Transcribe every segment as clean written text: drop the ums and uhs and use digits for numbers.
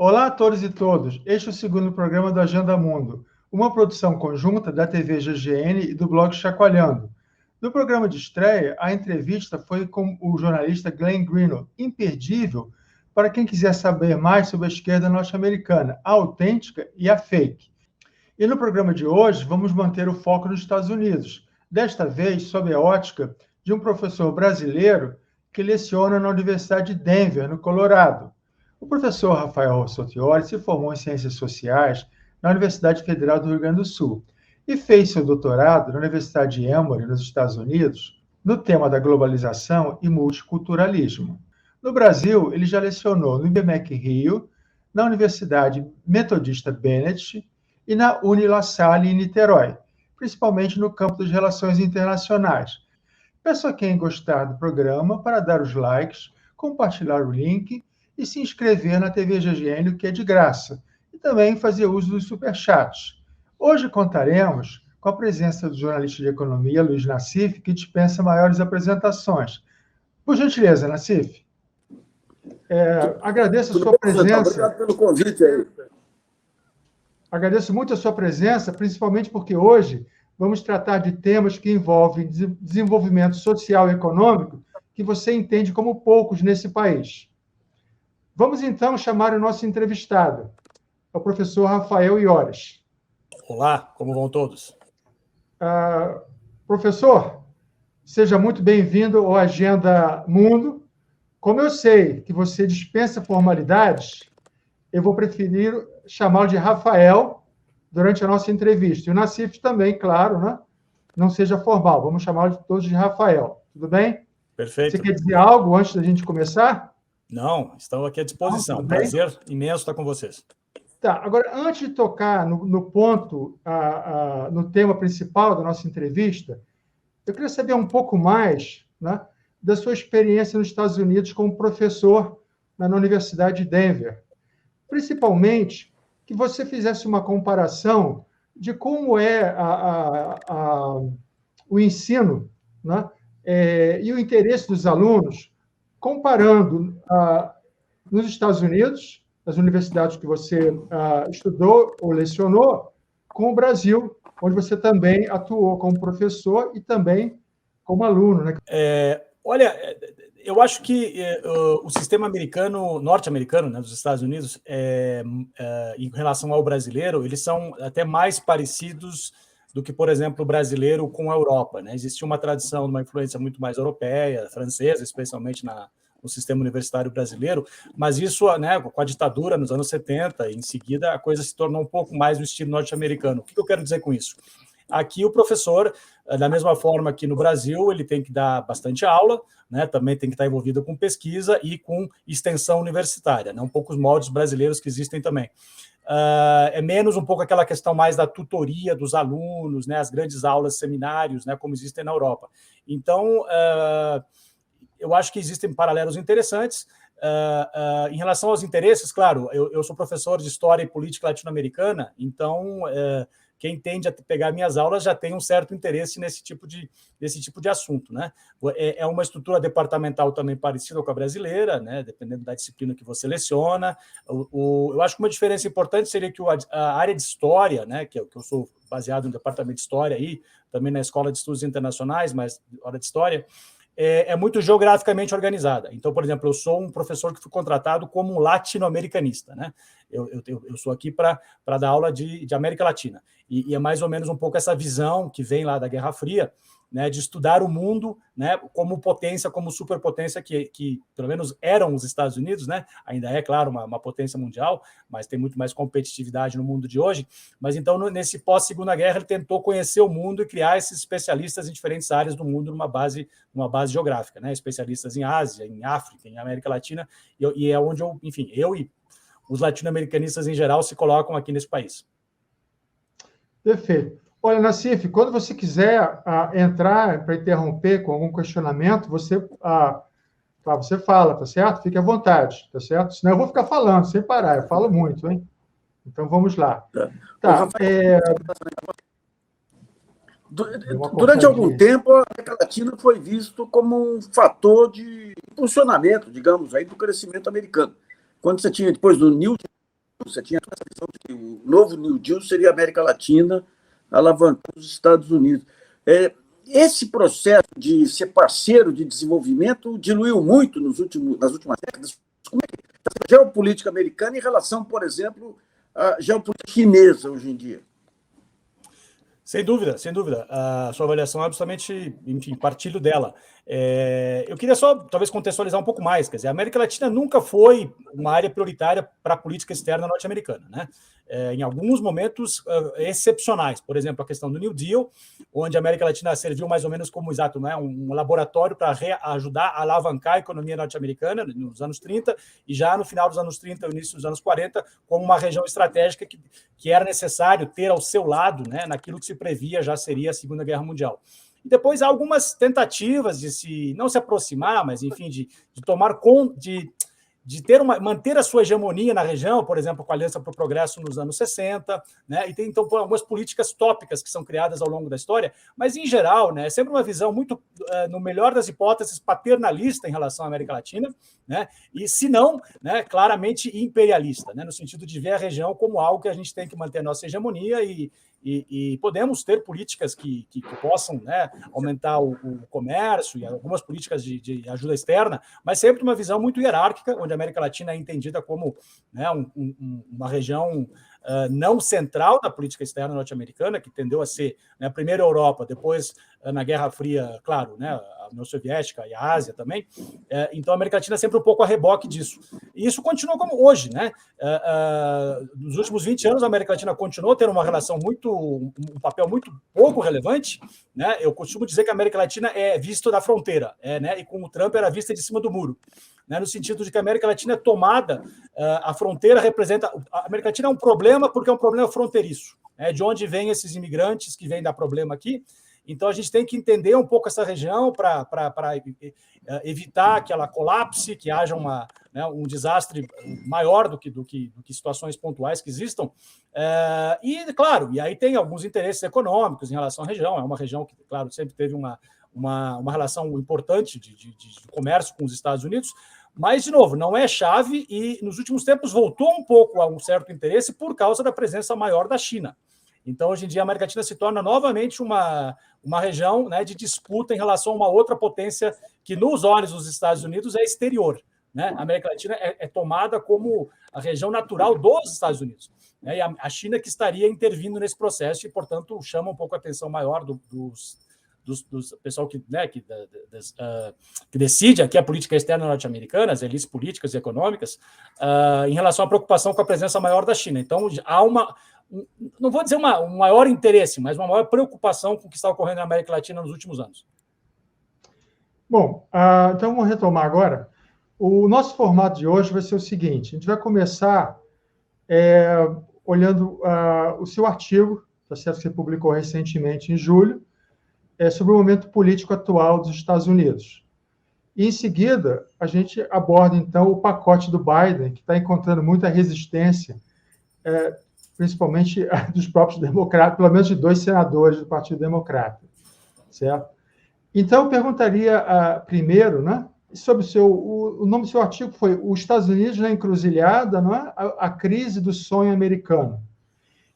Olá a todos e todas. Este é o segundo programa do Agenda Mundo, uma produção conjunta da TV GGN e do blog Chacoalhando. No programa de estreia, a entrevista foi com o jornalista Glenn Greenwald, imperdível para quem quiser saber mais sobre a esquerda norte-americana, a autêntica e a fake. E no programa de hoje, vamos manter o foco nos Estados Unidos, desta vez sob a ótica de um professor brasileiro que leciona na Universidade de Denver, no Colorado. O professor Rafael Sotioli se formou em Ciências Sociais na Universidade Federal do Rio Grande do Sul e fez seu doutorado na Universidade de Emory, nos Estados Unidos, no tema da globalização e multiculturalismo. No Brasil, ele já lecionou no IBMEC Rio, na Universidade Metodista Bennett e na Uni-La Salle, em Niterói, principalmente no campo das relações internacionais. Peço a quem gostar do programa para dar os likes, compartilhar o link e se inscrever na TV GGN, que é de graça, e também fazer uso dos superchats. Hoje contaremos com a presença do jornalista de economia, Luiz Nassif, que dispensa maiores apresentações. Por gentileza, Nassif. Agradeço a sua presença. Obrigado pelo convite aí. Agradeço muito a sua presença, principalmente porque hoje vamos tratar de temas que envolvem desenvolvimento social e econômico que você entende como poucos nesse país. Vamos, então, chamar o nosso entrevistado, o professor Rafael Iores. Olá, como vão todos? Professor, seja muito bem-vindo ao Agenda Mundo. Como eu sei que você dispensa formalidades, eu vou preferir chamá-lo de Rafael durante a nossa entrevista. E o Nassif também, claro, né? Não seja formal, vamos chamá-lo de todos de Rafael. Tudo bem? Perfeito. Você quer dizer algo antes da gente começar? Não, estamos aqui à disposição. Prazer imenso estar com vocês. Tá, agora, antes de tocar no ponto, no tema principal da nossa entrevista, eu queria saber um pouco mais, né, da sua experiência nos Estados Unidos como professor na Universidade de Denver. Principalmente, que você fizesse uma comparação de como é o ensino, né, e o interesse dos alunos, comparando nos Estados Unidos, as universidades que você estudou ou lecionou, com o Brasil, onde você também atuou como professor e também como aluno, né? Olha, eu acho que o sistema norte-americano, né, dos Estados Unidos, em relação ao brasileiro, eles são até mais parecidos do que, por exemplo, o brasileiro com a Europa, né? Existia uma tradição, uma influência muito mais europeia, francesa, especialmente no sistema universitário brasileiro, mas isso, né, com a ditadura nos anos 70, em seguida, a coisa se tornou um pouco mais no estilo norte-americano. O que eu quero dizer com isso? Aqui o professor, da mesma forma que no Brasil, ele tem que dar bastante aula, né, também tem que estar envolvido com pesquisa e com extensão universitária, né, um pouco os moldes brasileiros que existem também. É menos um pouco aquela questão mais da tutoria dos alunos, né, as grandes aulas, seminários, né, como existem na Europa. Então, eu acho que existem paralelos interessantes. Em relação aos interesses, claro, eu sou professor de História e Política Latino-Americana, então quem tende a pegar minhas aulas já tem um certo interesse nesse tipo de assunto, né? É uma estrutura departamental também parecida com a brasileira, né? Dependendo da disciplina que você seleciona. Eu acho que uma diferença importante seria que a área de História, né, que eu sou baseado no departamento de História aí, também na Escola de Estudos Internacionais, mas área de História, é muito geograficamente organizada. Então, por exemplo, eu sou um professor que fui contratado como um latino-americanista, né? Eu sou aqui para dar aula de América Latina. E é mais ou menos um pouco essa visão que vem lá da Guerra Fria, né, de estudar o mundo, né, como potência, como superpotência que pelo menos eram os Estados Unidos, né? Ainda é, claro, uma potência mundial, mas tem muito mais competitividade no mundo de hoje. Mas então, nesse pós-Segunda Guerra, ele tentou conhecer o mundo e criar esses especialistas em diferentes áreas do mundo numa base geográfica, né? Especialistas em Ásia, em África, em América Latina, e é onde eu e os latino-americanistas em geral se colocam aqui nesse país. Perfeito. Olha, Nassif, quando você quiser entrar para interromper com algum questionamento, você fala, tá certo? Fique à vontade, tá certo? Senão eu vou ficar falando sem parar, eu falo muito, hein? Então, vamos lá. Tá. Durante algum tempo, a América Latina foi visto como um fator de funcionamento, digamos, aí, do crescimento americano. Quando você tinha, depois do Newton, você tinha essa visão de que o novo New Deal seria a América Latina alavancando os Estados Unidos. Esse processo de ser parceiro de desenvolvimento diluiu muito nas últimas décadas. Como é que está a geopolítica americana em relação, por exemplo, à geopolítica chinesa hoje em dia? Sem dúvida, sem dúvida. A sua avaliação é absolutamente, enfim, partilho dela. Eu queria só, talvez, contextualizar um pouco mais. Quer dizer, a América Latina nunca foi uma área prioritária para a política externa norte-americana, né? Em alguns momentos excepcionais. Por exemplo, a questão do New Deal, onde a América Latina serviu mais ou menos como, exato, né, um laboratório para ajudar a alavancar a economia norte-americana nos anos 30 e já no final dos anos 30 e início dos anos 40, como uma região estratégica que era necessário ter ao seu lado, né, naquilo que se previa já seria a Segunda Guerra Mundial. E depois há algumas tentativas de não se aproximar, mas, enfim, de tomar conta, de manter a sua hegemonia na região, por exemplo, com a Aliança para o Progresso nos anos 60, né? E tem, então, algumas políticas tópicas que são criadas ao longo da história, mas, em geral, né, é sempre uma visão muito, no melhor das hipóteses, paternalista em relação à América Latina, né? E, se não, né, claramente imperialista, né, no sentido de ver a região como algo que a gente tem que manter a nossa hegemonia e podemos ter políticas que possam, né, aumentar o comércio e algumas políticas de ajuda externa, mas sempre uma visão muito hierárquica, onde a América Latina é entendida como, né, uma região não central da política externa norte-americana, que tendeu a ser, né, primeiro a Europa, depois na Guerra Fria, claro, né, a União Soviética e a Ásia também. Então a América Latina é sempre um pouco a reboque disso. E isso continua como hoje, né? Nos últimos 20 anos, a América Latina continuou tendo uma relação um papel muito pouco relevante, né? Eu costumo dizer que a América Latina é vista da fronteira, né? E com o Trump era vista de cima do muro, né? No sentido de que a América Latina é tomada, a fronteira representa... A América Latina é um problema porque é um problema fronteiriço, né? De onde vêm esses imigrantes que vêm dar problema aqui. Então, a gente tem que entender um pouco essa região para evitar que ela colapse, que haja um desastre maior do que situações pontuais que existam. E, claro, e aí tem alguns interesses econômicos em relação à região. É uma região que, claro, sempre teve uma relação importante de comércio com os Estados Unidos, mas, de novo, não é chave e, nos últimos tempos, voltou um pouco a um certo interesse por causa da presença maior da China. Então, hoje em dia, a América Latina se torna novamente uma região, né, de disputa em relação a uma outra potência que, nos olhos dos Estados Unidos, é exterior, né? A América Latina é tomada como a região natural dos Estados Unidos, né? E a China que estaria intervindo nesse processo e, portanto, chama um pouco a atenção maior do pessoal que decide aqui a política externa norte-americana, as elites políticas e econômicas, em relação à preocupação com a presença maior da China. Então, há não vou dizer um maior interesse, mas uma maior preocupação com o que está ocorrendo na América Latina nos últimos anos. Bom, então vamos retomar agora. O nosso formato de hoje vai ser o seguinte: a gente vai começar olhando o seu artigo, tá certo, que você publicou recentemente em julho, sobre o momento político atual dos Estados Unidos. E, em seguida, a gente aborda, então, o pacote do Biden, que está encontrando muita resistência, principalmente dos próprios democratas, pelo menos de 2 senadores do Partido Democrata, certo? Então, eu perguntaria primeiro, né, sobre o nome do seu artigo foi Os Estados Unidos na Encruzilhada, não é? A crise do sonho americano.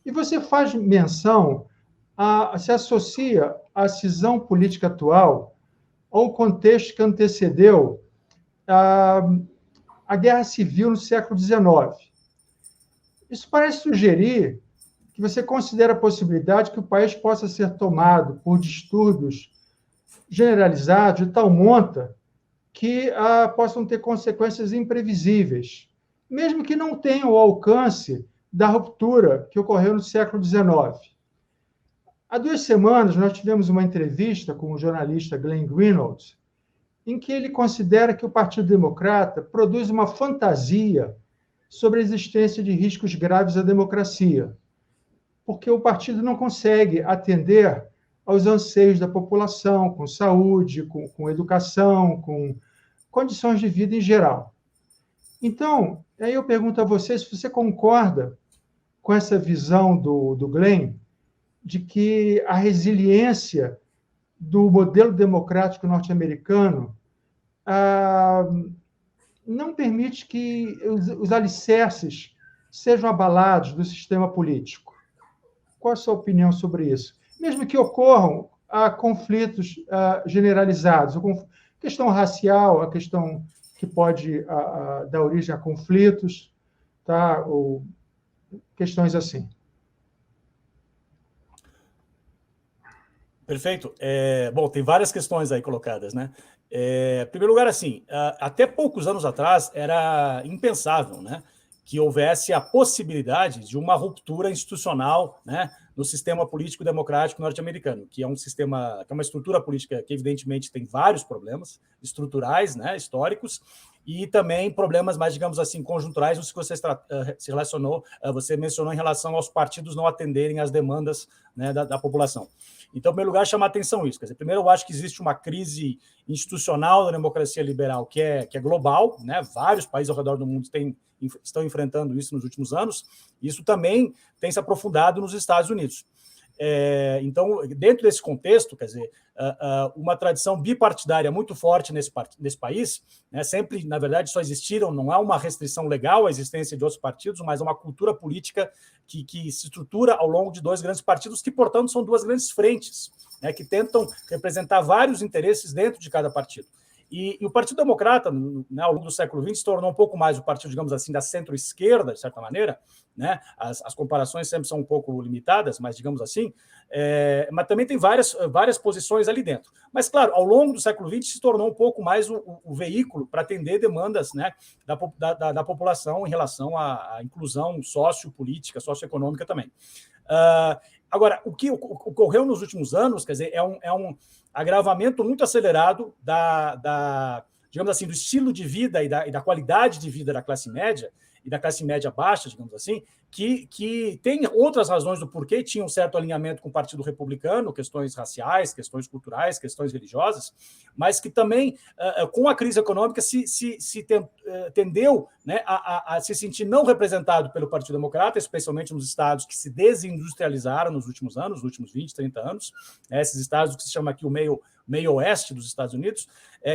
E você faz menção, se associa a cisão política atual a um contexto que antecedeu a Guerra Civil no século XIX. Isso parece sugerir que você considera a possibilidade que o país possa ser tomado por distúrbios generalizados de tal monta que possam ter consequências imprevisíveis, mesmo que não tenham o alcance da ruptura que ocorreu no século XIX. Há 2 semanas, nós tivemos uma entrevista com o jornalista Glenn Greenwald, em que ele considera que o Partido Democrata produz uma fantasia sobre a existência de riscos graves à democracia, porque o partido não consegue atender aos anseios da população, com saúde, com educação, com condições de vida em geral. Então, aí eu pergunto a você se você concorda com essa visão do Glenn, de que a resiliência do modelo democrático norte-americano não permite que os alicerces sejam abalados do sistema político. Qual a sua opinião sobre isso? Mesmo que ocorram conflitos generalizados, a questão racial, a questão que pode dar origem a conflitos, tá? Ou questões assim. Perfeito. Bom, tem várias questões aí colocadas, né? Em primeiro lugar, assim, até poucos anos atrás era impensável, né, que houvesse a possibilidade de uma ruptura institucional, né, no sistema político democrático norte-americano, que é um sistema, que é uma estrutura política que evidentemente tem vários problemas estruturais, né, históricos, e também problemas mais, digamos assim, conjunturais, os que você você mencionou em relação aos partidos não atenderem às demandas, né, da população. Então, em primeiro lugar, chamar atenção isso. Quer dizer, primeiro, eu acho que existe uma crise institucional da democracia liberal que é global, né? Vários países ao redor do mundo estão enfrentando isso nos últimos anos. Isso também tem se aprofundado nos Estados Unidos. Então, dentro desse contexto, quer dizer, uma tradição bipartidária muito forte nesse país, né, sempre, na verdade, só existiram, não há uma restrição legal à existência de outros partidos, mas uma cultura política que se estrutura ao longo de dois grandes partidos, que, portanto, são duas grandes frentes, né, que tentam representar vários interesses dentro de cada partido. E o Partido Democrata, né, ao longo do século XX, se tornou um pouco mais o partido, digamos assim, da centro-esquerda, de certa maneira, né? As comparações sempre são um pouco limitadas, mas digamos assim, mas também tem várias posições ali dentro. Mas, claro, ao longo do século XX se tornou um pouco mais o veículo para atender demandas, né, da população em relação à inclusão sociopolítica, socioeconômica também. Agora, o que ocorreu nos últimos anos, quer dizer, é um agravamento muito acelerado digamos assim, do estilo de vida e da qualidade de vida da classe média e da classe média baixa, digamos assim, que tem outras razões do porquê tinha um certo alinhamento com o Partido Republicano, questões raciais, questões culturais, questões religiosas, mas que também, com a crise econômica, tendeu, né, a se sentir não representado pelo Partido Democrata, especialmente nos estados que se desindustrializaram nos últimos anos, nos últimos 20, 30 anos, esses estados que se chama aqui o meio oeste dos Estados Unidos,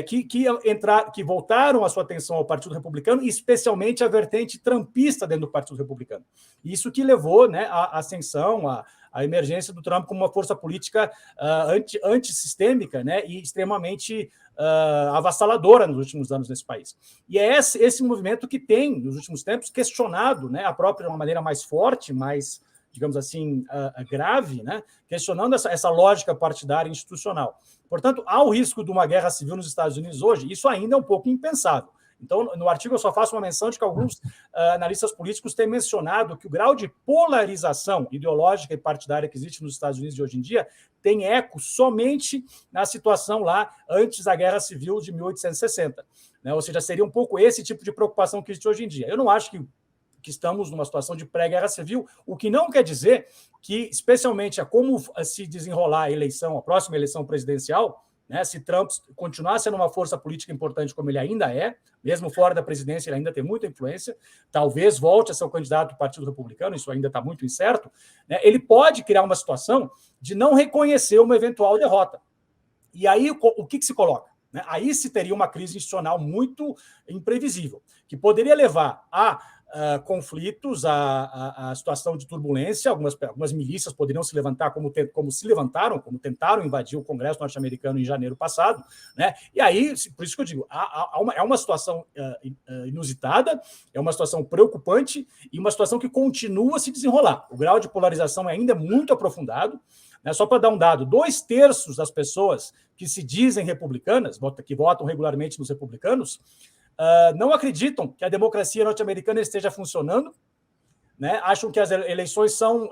que voltaram a sua atenção ao Partido Republicano, e especialmente a vertente trumpista dentro do Partido Republicano. Isso que levou, né, à ascensão, à emergência do Trump como uma força política antissistêmica, né, e extremamente avassaladora nos últimos anos nesse país. E é esse movimento que tem, nos últimos tempos, questionado, né, a própria de uma maneira mais forte, mais, digamos assim, grave, né, questionando essa lógica partidária institucional. Portanto, há o risco de uma guerra civil nos Estados Unidos hoje. Isso ainda é um pouco impensável. Então, no artigo eu só faço uma menção de que alguns analistas políticos têm mencionado que o grau de polarização ideológica e partidária que existe nos Estados Unidos de hoje em dia tem eco somente na situação lá antes da Guerra Civil de 1860. Né? Ou seja, seria um pouco esse tipo de preocupação que existe hoje em dia. Eu não acho que estamos numa situação de pré-guerra civil, o que não quer dizer que, especialmente a como se desenrolar a eleição, a próxima eleição presidencial, né, se Trump continuar sendo uma força política importante como ele ainda é, mesmo fora da presidência ele ainda tem muita influência, talvez volte a ser o candidato do Partido Republicano, isso ainda está muito incerto, né, ele pode criar uma situação de não reconhecer uma eventual derrota. E aí o que se coloca? Né? Aí se teria uma crise institucional muito imprevisível, que poderia levar a conflitos, a situação de turbulência, algumas milícias poderiam se levantar como se levantaram, como tentaram invadir o Congresso norte-americano em janeiro passado, né? E aí, por isso que eu digo, é uma situação inusitada, é uma situação preocupante e uma situação que continua a se desenrolar. O grau de polarização ainda é muito aprofundado, né? Só para dar um dado, 2/3 das pessoas que se dizem republicanas, que votam regularmente nos republicanos, não acreditam que a democracia norte-americana esteja funcionando, né? Acham que as eleições são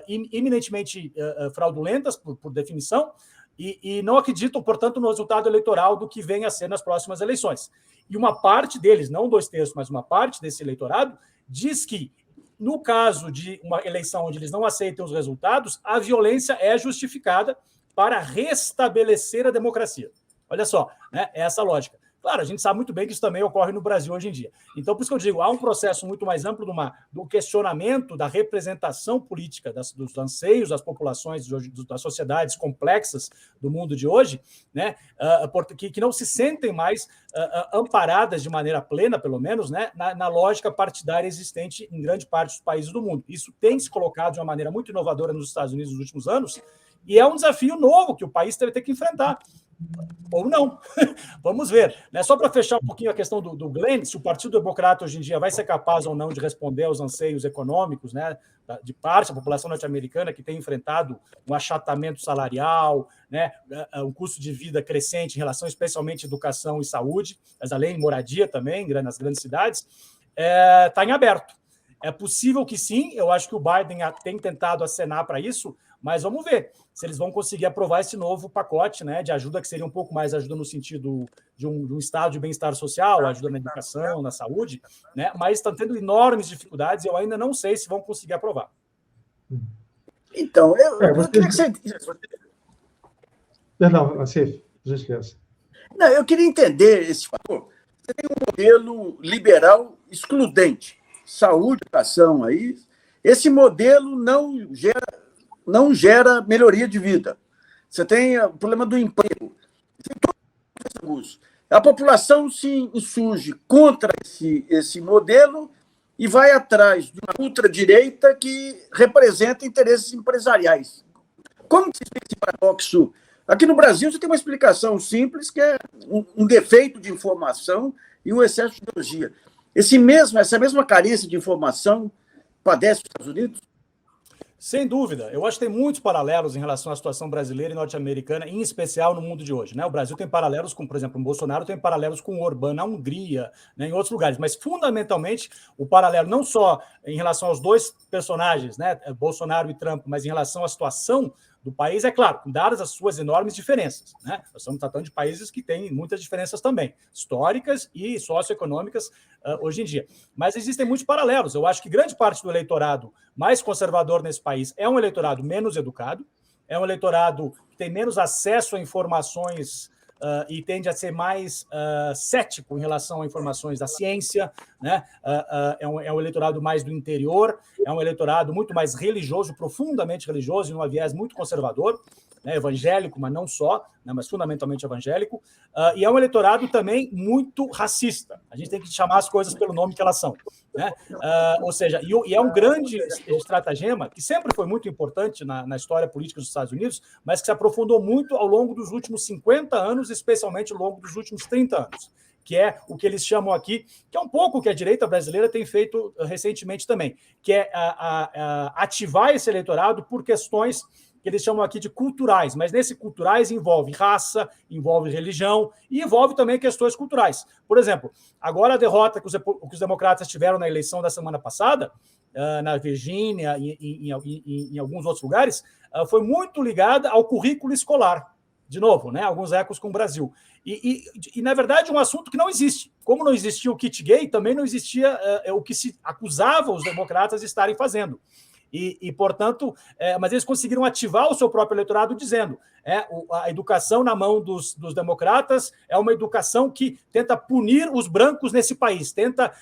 iminentemente fraudulentas, por definição, e não acreditam, portanto, no resultado eleitoral do que vem a ser nas próximas eleições. E uma parte deles, não 2/3, mas uma parte desse eleitorado, diz que, no caso de uma eleição onde eles não aceitam os resultados, a violência é justificada para restabelecer a democracia. Olha só, né? É essa lógica. Claro, a gente sabe muito bem que isso também ocorre no Brasil hoje em dia. Então, por isso que eu digo, há um processo muito mais amplo do questionamento da representação política dos anseios das populações, das sociedades complexas do mundo de hoje, né, que não se sentem mais amparadas de maneira plena, pelo menos, né, na lógica partidária existente em grande parte dos países do mundo. Isso tem se colocado de uma maneira muito inovadora nos Estados Unidos nos últimos anos, e é um desafio novo que o país vai ter que enfrentar. Ou não. Vamos ver. Né? Só para fechar um pouquinho a questão do Glenn, se o Partido Democrata hoje em dia vai ser capaz ou não de responder aos anseios econômicos, né, de parte da população norte-americana que tem enfrentado um achatamento salarial, né, um custo de vida crescente em relação especialmente à educação e saúde, mas além de moradia também, nas grandes cidades, está em aberto. É possível que sim, eu acho que o Biden tem tentado acenar para isso, mas vamos ver se eles vão conseguir aprovar esse novo pacote, né, de ajuda, que seria um pouco mais ajuda no sentido de um estado de bem-estar social, ajuda na educação, na saúde, né, mas estão tendo enormes dificuldades e eu ainda não sei se vão conseguir aprovar. Então, eu queria que você... Perdão, Acif, gentileza. Não, eu queria entender esse fator. Você tem um modelo liberal excludente, saúde, educação, aí. Esse modelo não gera melhoria de vida. Você tem o problema do emprego. A população se insurge contra esse modelo e vai atrás de uma ultradireita que representa interesses empresariais. Como se explica esse paradoxo? Aqui no Brasil, você tem uma explicação simples, que é um defeito de informação e um excesso de ideologia. Essa mesma carência de informação padece os Estados Unidos? Sem dúvida. Eu acho que tem muitos paralelos em relação à situação brasileira e norte-americana, em especial no mundo de hoje. Né? O Brasil tem paralelos com, por exemplo, o Bolsonaro tem paralelos com o Orbán na Hungria, né, em outros lugares. Mas, fundamentalmente, o paralelo não só em relação aos dois personagens, né, Bolsonaro e Trump, mas em relação à situação do país, é claro, dadas as suas enormes diferenças. Né? Nós estamos tratando de países que têm muitas diferenças também, históricas e socioeconômicas hoje em dia. Mas existem muitos paralelos. Eu acho que grande parte do eleitorado mais conservador nesse país é um eleitorado menos educado, é um eleitorado que tem menos acesso a informações e tende a ser mais cético em relação a informações da ciência, né? É um eleitorado mais do interior, é um eleitorado muito mais religioso, profundamente religioso, e um viés muito conservador, né? Evangélico, mas não só, né? Mas fundamentalmente evangélico, e é um eleitorado também muito racista. A gente tem que chamar as coisas pelo nome que elas são. Né? Ou seja, e é um grande estratagema que sempre foi muito importante na história política dos Estados Unidos, mas que se aprofundou muito ao longo dos últimos 50 anos, especialmente ao longo dos últimos 30 anos, que é o que eles chamam aqui, que é um pouco o que a direita brasileira tem feito recentemente também, que é ativar esse eleitorado por questões que eles chamam aqui de culturais, mas nesse culturais envolve raça, envolve religião e envolve também questões culturais. Por exemplo, agora a derrota que os democratas tiveram na eleição da semana passada, na Virgínia e em alguns outros lugares, foi muito ligada ao currículo escolar. De novo, né, alguns ecos com o Brasil. E, na verdade, um assunto que não existe. Como não existia o kit gay, também não existia o que se acusava os democratas de estarem fazendo. Portanto, mas eles conseguiram ativar o seu próprio eleitorado dizendo a educação na mão dos democratas é uma educação que tenta punir os brancos nesse país, tenta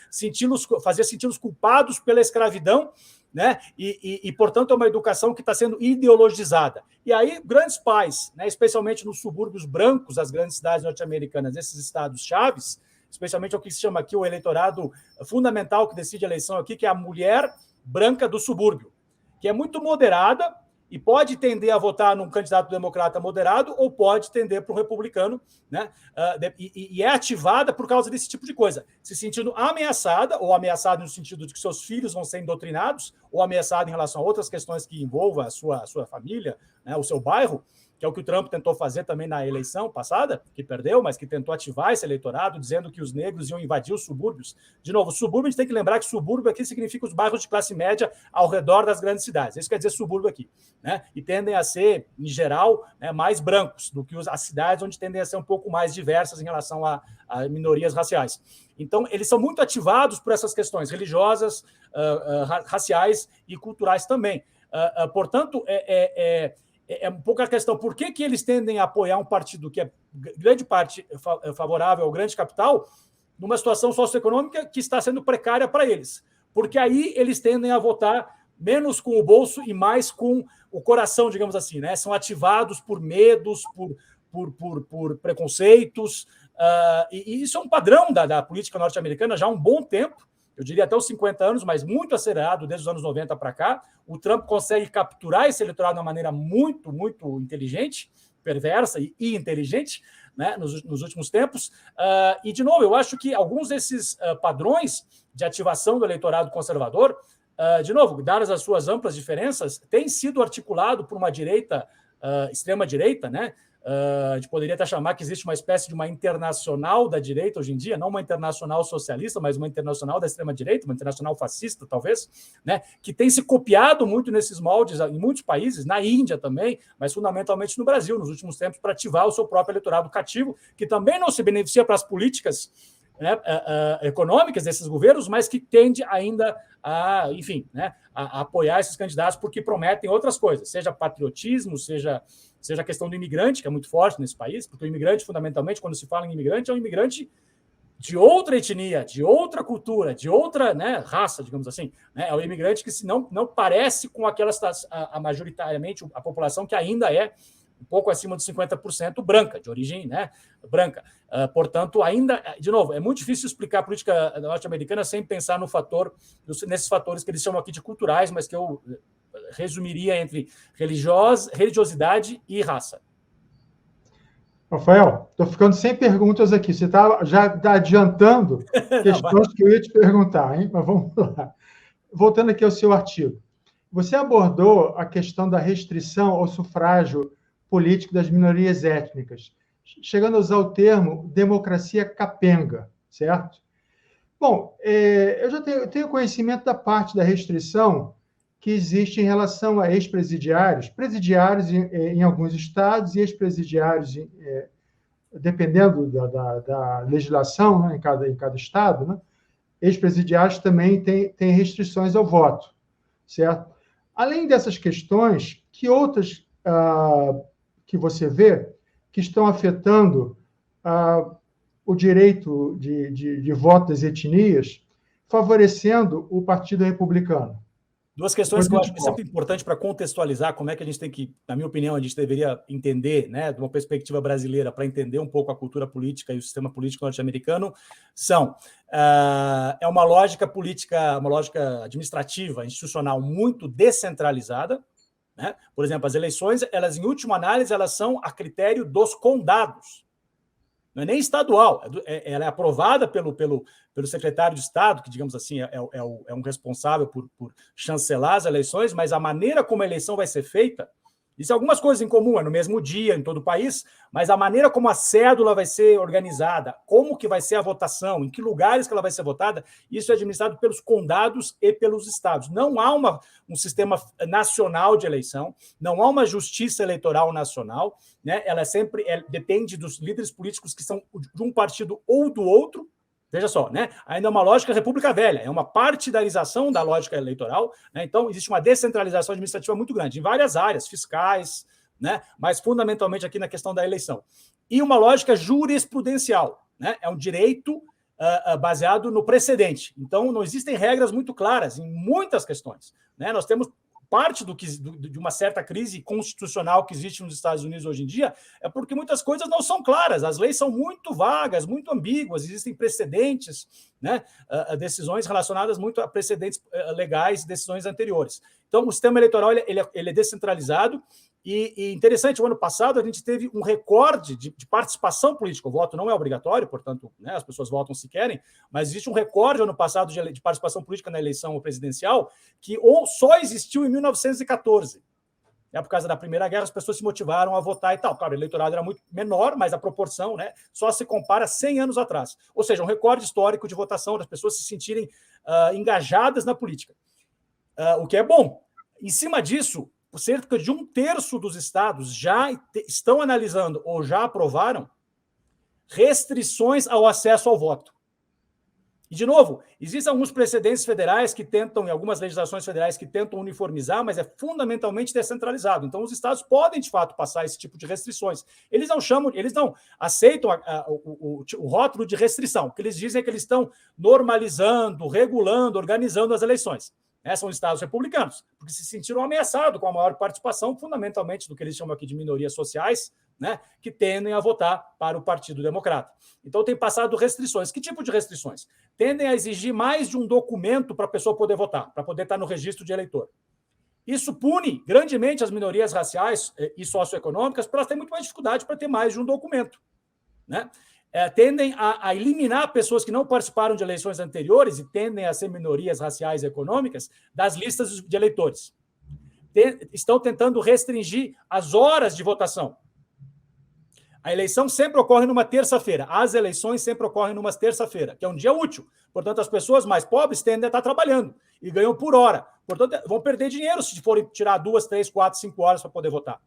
fazer senti-los culpados pela escravidão, né? Portanto, é uma educação que está sendo ideologizada. E aí, grandes pais, né, especialmente nos subúrbios brancos das grandes cidades norte-americanas, esses estados chaves, especialmente o que se chama aqui o eleitorado fundamental que decide a eleição aqui, que é a mulher branca do subúrbio, que é muito moderada e pode tender a votar num candidato democrata moderado ou pode tender para um republicano, né? E é ativada por causa desse tipo de coisa, se sentindo ameaçada, ou ameaçada no sentido de que seus filhos vão ser doutrinados, ou ameaçada em relação a outras questões que envolvam a sua família, né, o seu bairro, que é o que o Trump tentou fazer também na eleição passada, que perdeu, mas que tentou ativar esse eleitorado, dizendo que os negros iam invadir os subúrbios. De novo, subúrbio, a gente tem que lembrar que subúrbio aqui significa os bairros de classe média ao redor das grandes cidades. Isso quer dizer subúrbio aqui. Né? E tendem a ser, em geral, né, mais brancos do que as cidades onde tendem a ser um pouco mais diversas em relação a minorias raciais. Então, eles são muito ativados por essas questões religiosas, raciais e culturais também. Portanto, é um pouco a questão, por que eles tendem a apoiar um partido que é grande parte favorável ao grande capital numa situação socioeconômica que está sendo precária para eles? Porque aí eles tendem a votar menos com o bolso e mais com o coração, digamos assim, né? São ativados por medos, por preconceitos, e isso é um padrão da política norte-americana já há um bom tempo, eu diria até os 50 anos, mas muito acelerado desde os anos 90 para cá. O Trump consegue capturar esse eleitorado de uma maneira muito, muito inteligente, perversa e inteligente, né, nos últimos tempos. E, de novo, eu acho que alguns desses padrões de ativação do eleitorado conservador, de novo, dadas as suas amplas diferenças, têm sido articulado por uma direita, extrema-direita, né? A gente poderia até chamar que existe uma espécie de uma internacional da direita hoje em dia, não uma internacional socialista, mas uma internacional da extrema-direita, uma internacional fascista, talvez, né, que tem se copiado muito nesses moldes em muitos países, na Índia também, mas fundamentalmente no Brasil, nos últimos tempos, para ativar o seu próprio eleitorado cativo, que também não se beneficia para as políticas, né, econômicas desses governos, mas que tende ainda a, enfim, né, a apoiar esses candidatos porque prometem outras coisas, seja patriotismo, seja a questão do imigrante, que é muito forte nesse país, porque o imigrante, fundamentalmente, quando se fala em imigrante, é um imigrante de outra etnia, de outra cultura, de outra, né, raça, digamos assim. Né? É um imigrante que não parece com aquelas, majoritariamente, a população que ainda é um pouco acima de 50% branca, de origem, né, branca. Portanto, ainda, de novo, é muito difícil explicar a política norte-americana sem pensar nesses fatores que eles chamam aqui de culturais, mas que eu resumiria entre religiosidade e raça. Rafael, estou ficando sem perguntas aqui. Você já está adiantando questões que eu ia te perguntar, hein? Mas vamos lá. Voltando aqui ao seu artigo. Você abordou a questão da restrição ao sufrágio político das minorias étnicas, chegando a usar o termo democracia capenga, certo? Bom, eu já tenho conhecimento da parte da restrição que existe em relação a ex-presidiários, presidiários em alguns estados e ex-presidiários, dependendo da legislação, né, em cada estado, né, ex-presidiários também têm restrições ao voto, certo? Além dessas questões, que outras que você vê que estão afetando o direito de voto das etnias, favorecendo o Partido Republicano? Duas questões que eu acho que é sempre importante para contextualizar como é que a gente tem que, na minha opinião, a gente deveria entender, né, de uma perspectiva brasileira, para entender um pouco a cultura política e o sistema político norte-americano, são uma lógica política, uma lógica administrativa, institucional muito descentralizada, né? Por exemplo, as eleições, elas, em última análise, elas são a critério dos condados. Não é nem estadual, ela é aprovada pelo secretário de Estado, que, digamos assim, é um responsável por chancelar as eleições, mas a maneira como a eleição vai ser feita, isso é algumas coisas em comum, é no mesmo dia em todo o país, mas a maneira como a cédula vai ser organizada, como que vai ser a votação, em que lugares que ela vai ser votada, isso é administrado pelos condados e pelos estados. Não há um sistema nacional de eleição, não há uma justiça eleitoral nacional, né? Ela sempre depende dos líderes políticos que são de um partido ou do outro. Veja só, né? Ainda é uma lógica República Velha, é uma partidarização da lógica eleitoral, né? Então, existe uma descentralização administrativa muito grande, em várias áreas, fiscais, né? Mas fundamentalmente aqui na questão da eleição. E uma lógica jurisprudencial, né? É um direito baseado no precedente. Então, não existem regras muito claras em muitas questões, né? Nós temos parte de uma certa crise constitucional que existe nos Estados Unidos hoje em dia é porque muitas coisas não são claras, as leis são muito vagas, muito ambíguas, existem precedentes, né, decisões relacionadas muito a precedentes legais, decisões anteriores. Então, o sistema eleitoral ele é descentralizado e interessante, o ano passado a gente teve um recorde de participação política. O voto não é obrigatório, portanto, né, as pessoas votam se querem, mas existe um recorde ano passado de participação política na eleição presidencial que só existiu em 1914. Por causa da Primeira Guerra, as pessoas se motivaram a votar e tal. Claro, o eleitorado era muito menor, mas a proporção, né, só se compara a 100 anos atrás. Ou seja, um recorde histórico de votação, das pessoas se sentirem engajadas na política. O que é bom. Em cima disso, cerca de 1/3 dos estados já estão analisando ou já aprovaram restrições ao acesso ao voto. E, de novo, existem alguns precedentes federais que tentam, e algumas legislações federais que tentam uniformizar, mas é fundamentalmente descentralizado. Então, os estados podem, de fato, passar esse tipo de restrições. Eles não aceitam o rótulo de restrição. O que eles dizem é que eles estão normalizando, regulando, organizando as eleições. São estados republicanos, porque se sentiram ameaçados com a maior participação, fundamentalmente do que eles chamam aqui de minorias sociais, né, que tendem a votar para o Partido Democrata. Então, tem passado restrições. Que tipo de restrições? Tendem a exigir mais de um documento para a pessoa poder votar, para poder estar no registro de eleitor. Isso pune grandemente as minorias raciais e socioeconômicas, porque elas têm muito mais dificuldade para ter mais de um documento, né? Tendem a eliminar pessoas que não participaram de eleições anteriores e tendem a ser minorias raciais e econômicas das listas de eleitores. Estão tentando restringir as horas de votação. A eleição sempre ocorre numa terça-feira. As eleições sempre ocorrem numa terça-feira, que é um dia útil. Portanto, as pessoas mais pobres tendem a estar trabalhando e ganham por hora. Portanto, vão perder dinheiro se forem tirar 2, 3, 4, 5 horas para poder votar.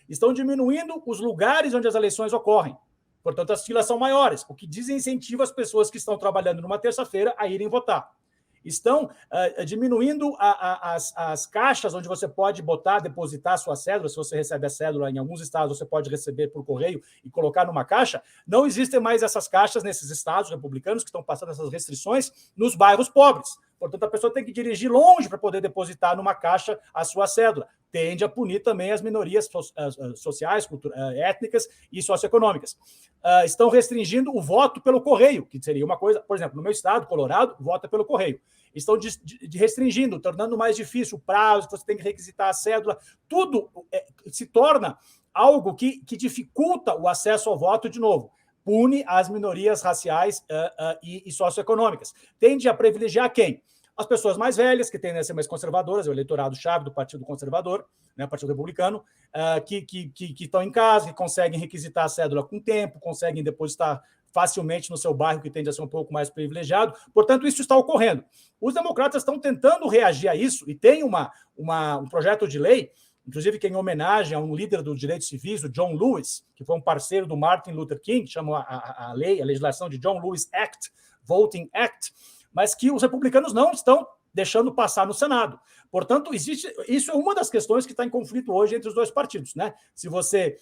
Estão diminuindo os lugares onde as eleições ocorrem. Portanto, as filas são maiores, o que desincentiva as pessoas que estão trabalhando numa terça-feira a irem votar. Estão diminuindo as caixas onde você pode depositar a sua cédula. Se você recebe a cédula, em alguns estados você pode receber por correio e colocar numa caixa. Não existem mais essas caixas nesses estados republicanos que estão passando essas restrições nos bairros pobres. Portanto, a pessoa tem que dirigir longe para poder depositar numa caixa a sua cédula. Tende a punir também as minorias sociais, étnicas e socioeconômicas. Estão restringindo o voto pelo correio, que seria uma coisa, por exemplo, no meu estado, Colorado, vota pelo correio. Estão restringindo, tornando mais difícil o prazo, você tem que requisitar a cédula. Tudo se torna algo que dificulta o acesso ao voto de novo. Pune as minorias raciais e socioeconômicas. Tende a privilegiar quem? As pessoas mais velhas, que tendem a ser mais conservadoras, é o eleitorado-chave do Partido Conservador, né, Partido Republicano, que estão em casa, que conseguem requisitar a cédula com tempo, conseguem depositar facilmente no seu bairro, que tende a ser um pouco mais privilegiado. Portanto, isso está ocorrendo. Os democratas estão tentando reagir a isso, e tem um projeto de lei, inclusive que é em homenagem a um líder dos direitos civis, o John Lewis, que foi um parceiro do Martin Luther King, que chama a legislação de John Lewis Act, Voting Act, mas que os republicanos não estão deixando passar no Senado. Portanto, isso é uma das questões que está em conflito hoje entre os dois partidos, né? Se você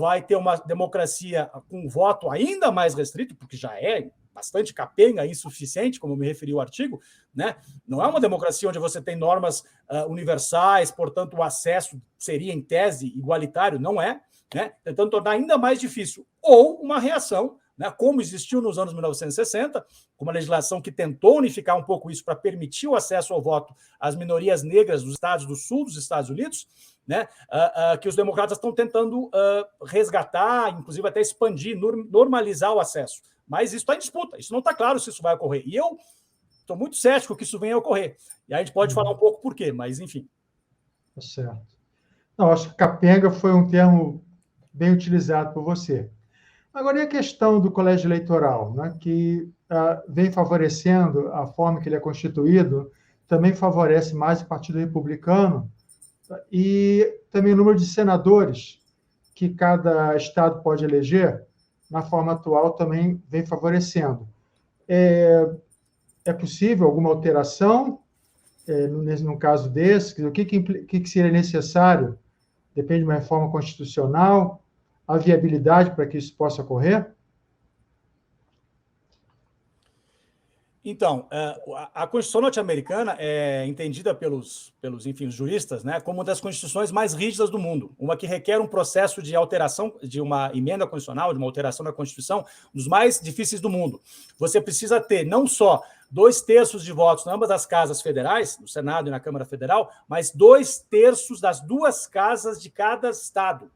vai ter uma democracia com um voto ainda mais restrito, porque já é bastante capenga, insuficiente, como me referi ao artigo, né? Não é uma democracia onde você tem normas universais, portanto, o acesso seria, em tese, igualitário, não é, né? Tentando tornar ainda mais difícil. Ou uma reação, né, como existiu nos anos 1960, com uma legislação que tentou unificar um pouco isso para permitir o acesso ao voto às minorias negras dos estados do sul dos Estados Unidos, né, que os democratas estão tentando resgatar, inclusive até expandir, normalizar o acesso. Mas isso está em disputa, isso não está claro se isso vai ocorrer. E eu estou muito cético que isso venha a ocorrer. E a gente pode falar um pouco por quê, mas enfim. Tá certo. Não, acho que capenga foi um termo bem utilizado por você. Agora, e a questão do colégio eleitoral, né, que vem favorecendo a forma que ele é constituído, também favorece mais o Partido Republicano, e também o número de senadores que cada estado pode eleger, na forma atual, também vem favorecendo. É possível alguma alteração, no caso desse? O que seria necessário? Depende de uma reforma constitucional? A viabilidade para que isso possa ocorrer? Então, a Constituição norte-americana é entendida pelos enfim, os juristas, né, como uma das constituições mais rígidas do mundo, uma que requer um processo de alteração, de uma emenda constitucional, de uma alteração da Constituição, dos mais difíceis do mundo. Você precisa ter não só 2/3 de votos em ambas as casas federais, no Senado e na Câmara Federal, mas 2/3 das duas casas de cada estado.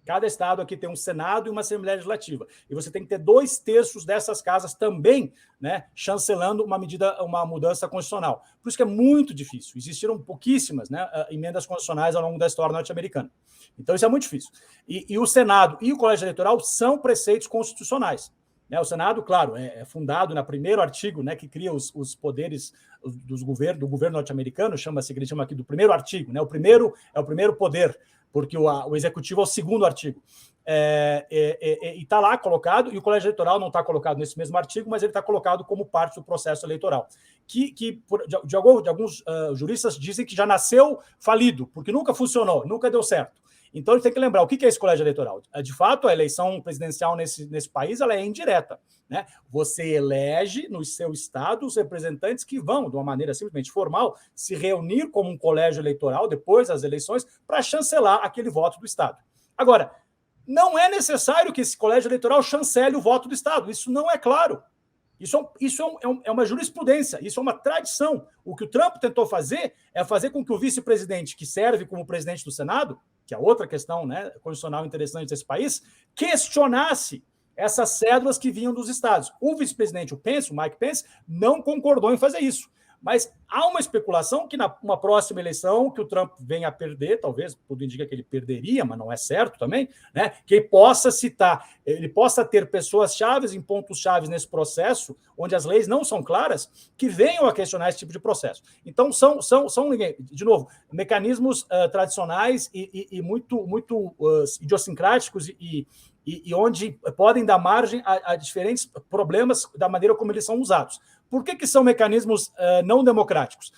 Cada estado aqui tem um Senado e uma Assembleia Legislativa. E você tem que ter 2/3 dessas casas também, né, chancelando uma mudança constitucional. Por isso que é muito difícil. Existiram pouquíssimas, né, emendas constitucionais ao longo da história norte-americana. Então, isso é muito difícil. E o Senado e o Colégio Eleitoral são preceitos constitucionais. Né? O Senado, claro, é fundado no primeiro artigo, né, que cria os poderes do governo norte-americano, chama-se, que ele chama aqui do primeiro artigo, né? O primeiro é o primeiro poder, porque o executivo é o segundo artigo. E está lá colocado, e o colégio eleitoral não está colocado nesse mesmo artigo, mas ele está colocado como parte do processo eleitoral, que de alguns juristas dizem que já nasceu falido, porque nunca funcionou, nunca deu certo. Então, a gente tem que lembrar o que é esse colégio eleitoral. De fato, a eleição presidencial nesse país ela é indireta. Né? Você elege no seu estado os representantes que vão, de uma maneira simplesmente formal, se reunir como um colégio eleitoral depois das eleições para chancelar aquele voto do estado. Agora, não é necessário que esse colégio eleitoral chancele o voto do estado. Isso não é claro. Isso é uma jurisprudência, isso é uma tradição. O que o Trump tentou fazer é fazer com que o vice-presidente, que serve como presidente do Senado, que é outra questão, né, constitucional interessante desse país, questionasse essas cédulas que vinham dos estados. O vice-presidente, o Mike Pence, não concordou em fazer isso. Mas há uma especulação que numa próxima eleição que o Trump venha a perder, talvez tudo indica que ele perderia, mas não é certo também, né? Que ele possa ter pessoas-chave em pontos-chave nesse processo, onde as leis não são claras, que venham a questionar esse tipo de processo. Então, são de novo, mecanismos tradicionais e muito idiosincráticos e onde podem dar margem a diferentes problemas da maneira como eles são usados. Por que são mecanismos não democráticos?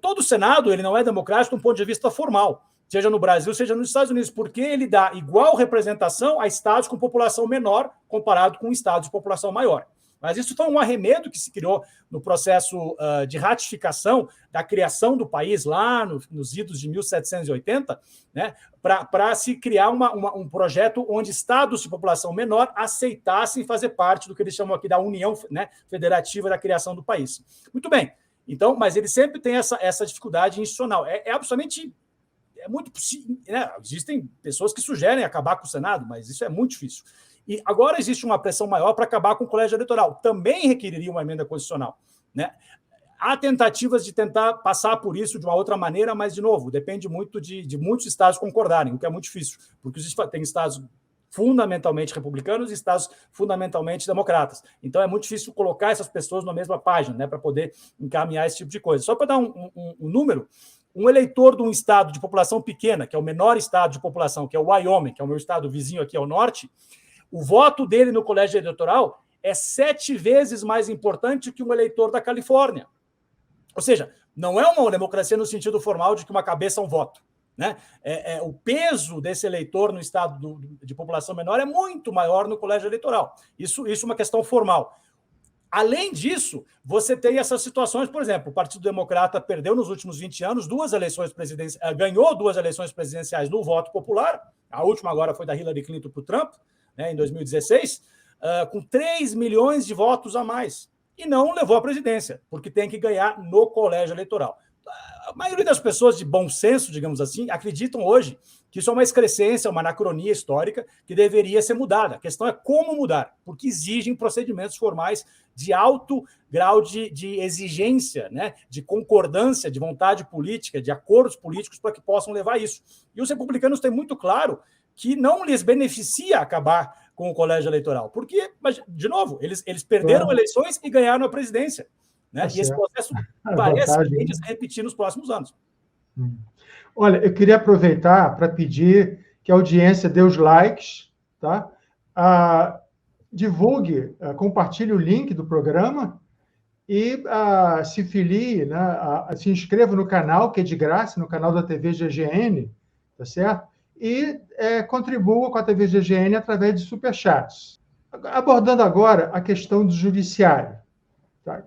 Todo o Senado ele não é democrático do ponto de vista formal, seja no Brasil, seja nos Estados Unidos, porque ele dá igual representação a estados com população menor comparado com estados de população maior. Mas isso foi um arremedo que se criou no processo de ratificação da criação do país lá nos idos de 1780, né, para se criar um projeto onde estados de população menor aceitassem fazer parte do que eles chamam aqui da União, né, Federativa da criação do país. Muito bem. Então, mas ele sempre tem essa dificuldade institucional. É absolutamente... É muito possível, né? Existem pessoas que sugerem acabar com o Senado, mas isso é muito difícil. E agora existe uma pressão maior para acabar com o colégio eleitoral. Também requeriria uma emenda constitucional. Né? Há tentativas de tentar passar por isso de uma outra maneira, mas, de novo, depende muito de muitos estados concordarem, o que é muito difícil, porque tem estados fundamentalmente republicanos e estados fundamentalmente democratas. Então, é muito difícil colocar essas pessoas na mesma página, né, para poder encaminhar esse tipo de coisa. Só para dar um número, um eleitor de um estado de população pequena, que é o menor estado de população, que é o Wyoming, que é o meu estado vizinho aqui ao norte, o voto dele no colégio eleitoral é 7 vezes mais importante que um eleitor da Califórnia. Ou seja, não é uma democracia no sentido formal de que uma cabeça é um voto. Né? O peso desse eleitor no estado de população menor é muito maior no colégio eleitoral. Isso é uma questão formal. Além disso, você tem essas situações, por exemplo, o Partido Democrata perdeu nos últimos 20 anos ganhou 2 eleições presidenciais no voto popular, a última agora foi da Hillary Clinton para o Trump, né, em 2016, com 3 milhões de votos a mais, e não levou à presidência, porque tem que ganhar no colégio eleitoral. A maioria das pessoas de bom senso, digamos assim, acreditam hoje que isso é uma excrescência, uma anacronia histórica que deveria ser mudada. A questão é como mudar, porque exigem procedimentos formais de alto grau de exigência, né, de concordância, de vontade política, de acordos políticos para que possam levar isso. E os republicanos têm muito claro que não lhes beneficia acabar com o colégio eleitoral, porque, de novo, eles perderam eleições e ganharam a presidência. Né? E esse processo parece que tende a se repetir nos próximos anos. Olha, eu queria aproveitar para pedir que a audiência dê os likes, tá? Divulgue, compartilhe o link do programa e se filie, né? Se inscreva no canal, que é de graça, no canal da TV GGN, tá certo? E contribua com a TV GGN através de superchats. Abordando agora a questão do judiciário, tá?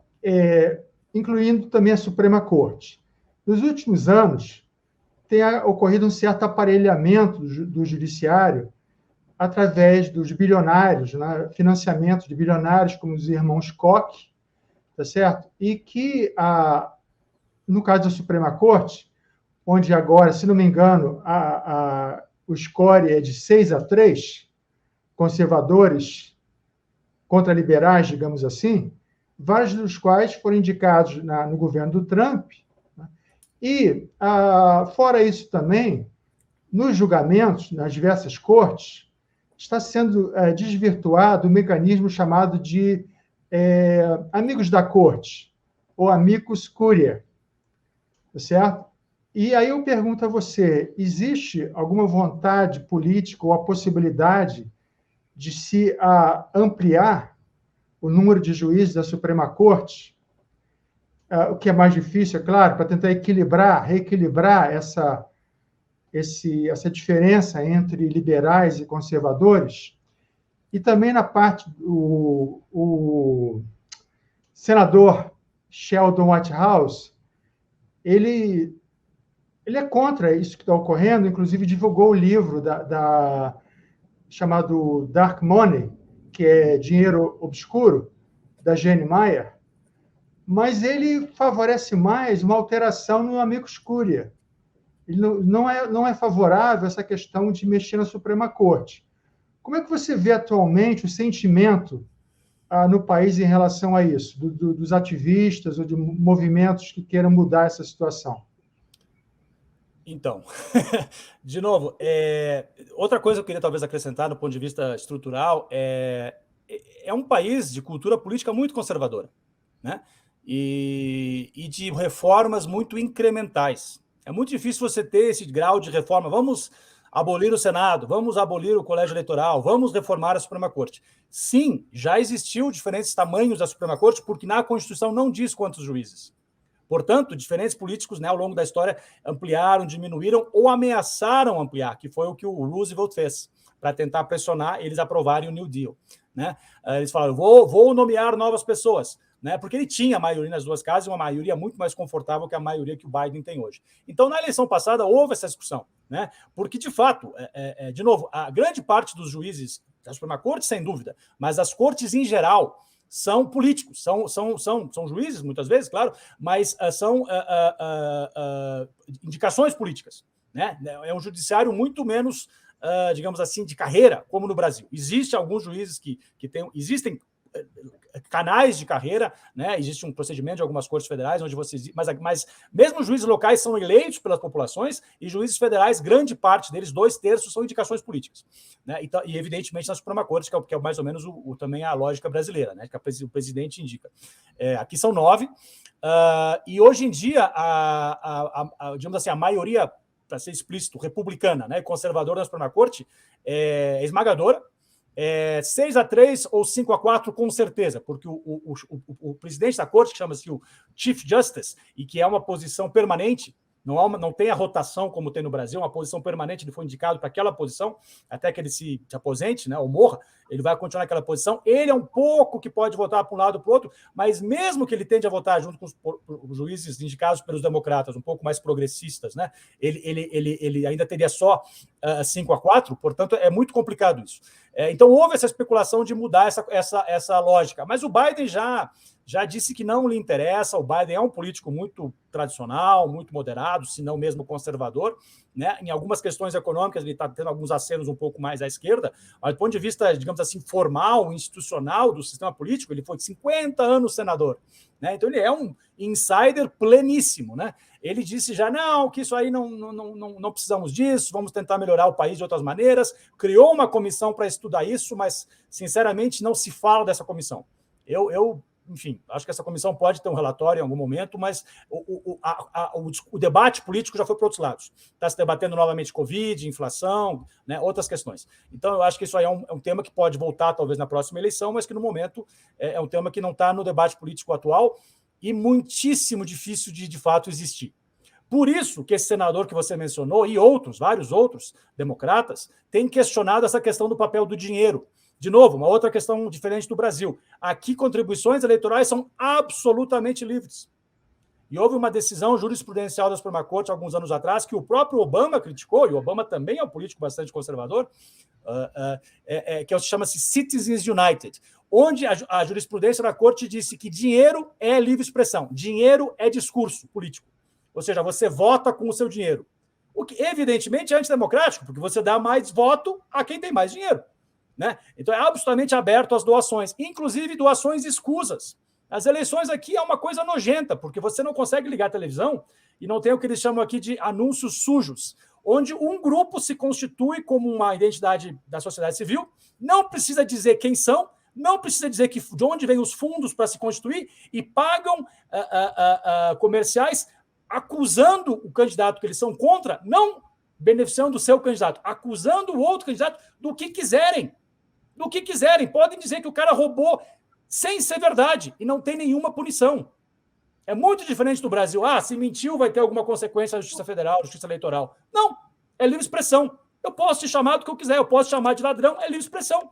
Incluindo também a Suprema Corte. Nos últimos anos, tem ocorrido um certo aparelhamento do judiciário através dos bilionários, né, financiamento de bilionários como os irmãos Koch, tá certo? E que, no caso da Suprema Corte, onde agora, se não me engano, o score é de 6-3, conservadores contra liberais, digamos assim, vários dos quais foram indicados no governo do Trump. Né? E, fora isso também, nos julgamentos, nas diversas cortes, está sendo desvirtuado o mecanismo chamado de amigos da corte, ou amicus curiae, certo? E aí eu pergunto a você, existe alguma vontade política ou a possibilidade de se ampliar o número de juízes da Suprema Corte, o que é mais difícil, é claro, para tentar reequilibrar essa diferença entre liberais e conservadores? E também na parte o senador Sheldon Whitehouse, ele é contra isso que está ocorrendo, inclusive divulgou o livro chamado Dark Money, que é dinheiro obscuro, da Jane Mayer, mas ele favorece mais uma alteração no amicus curiae. Ele não é favorável a essa questão de mexer na Suprema Corte. Como é que você vê atualmente o sentimento no país em relação a isso, dos ativistas ou de movimentos que queiram mudar essa situação? Então, de novo, outra coisa que eu queria talvez acrescentar do ponto de vista estrutural é um país de cultura política muito conservadora, né? E de reformas muito incrementais. É muito difícil você ter esse grau de reforma. Vamos abolir o Senado, vamos abolir o colégio eleitoral, vamos reformar a Suprema Corte. Sim, já existiu diferentes tamanhos da Suprema Corte, porque na Constituição não diz quantos juízes. Portanto, diferentes políticos, né, ao longo da história ampliaram, diminuíram ou ameaçaram ampliar, que foi o que o Roosevelt fez, para tentar pressionar eles aprovarem o New Deal, né? Eles falaram, vou nomear novas pessoas, né? Porque ele tinha a maioria nas duas casas, uma maioria muito mais confortável que a maioria que o Biden tem hoje. Então, na eleição passada, houve essa discussão, né? Porque, de fato, de novo, a grande parte dos juízes da Suprema Corte, sem dúvida, mas as cortes em geral são políticos, são juízes, muitas vezes, claro, mas são indicações políticas, né? É um judiciário muito menos, digamos assim, de carreira, como no Brasil. Existem alguns juízes que existem canais de carreira, né? Existe um procedimento de algumas cortes federais onde mas mesmo juízes locais são eleitos pelas populações e juízes federais, grande parte deles, 2/3, são indicações políticas, né? Então, e evidentemente na Suprema Corte, que é mais ou menos também a lógica brasileira, né? Que o presidente indica. Aqui são 9, e hoje em dia digamos assim, a maioria, para ser explícito, republicana, né, conservadora da Suprema Corte é esmagadora. 6-3 ou 5-4 com certeza, porque o presidente da corte, que chama-se o Chief Justice, e que é uma posição permanente, não tem a rotação como tem no Brasil, uma posição permanente, ele foi indicado para aquela posição, até que ele se aposente, né, ou morra, ele vai continuar naquela posição. Ele é um pouco que pode votar para um lado ou para o outro, mas mesmo que ele tende a votar junto com os juízes indicados pelos democratas, um pouco mais progressistas, né, ele ainda teria só 5-4, portanto é muito complicado isso. Então houve essa especulação de mudar essa lógica, mas o Biden já disse que não lhe interessa. O Biden é um político muito tradicional, muito moderado, se não mesmo conservador, né? Em algumas questões econômicas ele está tendo alguns acenos um pouco mais à esquerda, mas do ponto de vista, digamos assim, formal, institucional do sistema político, ele foi 50 anos senador, né? Então ele é um insider pleníssimo, né? Ele disse já, não, que isso aí não precisamos disso, vamos tentar melhorar o país de outras maneiras, criou uma comissão para estudar isso, mas, sinceramente, não se fala dessa comissão. Enfim, acho que essa comissão pode ter um relatório em algum momento, mas o debate político já foi para outros lados. Está se debatendo novamente Covid, inflação, né, outras questões. Então, eu acho que isso aí é um tema que pode voltar, talvez, na próxima eleição, mas que, no momento, é um tema que não está no debate político atual e muitíssimo difícil de fato, existir. Por isso que esse senador que você mencionou e vários outros democratas, têm questionado essa questão do papel do dinheiro. De novo, uma outra questão diferente do Brasil. Aqui, contribuições eleitorais são absolutamente livres. E houve uma decisão jurisprudencial da Suprema Corte, alguns anos atrás, que o próprio Obama criticou, e o Obama também é um político bastante conservador, que chama-se Citizens United, onde a jurisprudência da Corte disse que dinheiro é livre expressão, dinheiro é discurso político. Ou seja, você vota com o seu dinheiro. O que, evidentemente, é antidemocrático, porque você dá mais voto a quem tem mais dinheiro, né? Então é absolutamente aberto às doações, inclusive doações escusas. As eleições aqui é uma coisa nojenta, porque você não consegue ligar a televisão e não tem o que eles chamam aqui de anúncios sujos, onde um grupo se constitui como uma identidade da sociedade civil, não precisa dizer quem são, não precisa dizer de onde vêm os fundos para se constituir e pagam comerciais acusando o candidato que eles são contra, não beneficiando o seu candidato, acusando o outro candidato do que quiserem. Do que quiserem. Podem dizer que o cara roubou sem ser verdade e não tem nenhuma punição. É muito diferente do Brasil. Se mentiu, vai ter alguma consequência na Justiça Federal, na Justiça Eleitoral. Não, é livre expressão. Eu posso te chamar do que eu quiser, eu posso te chamar de ladrão, é livre expressão.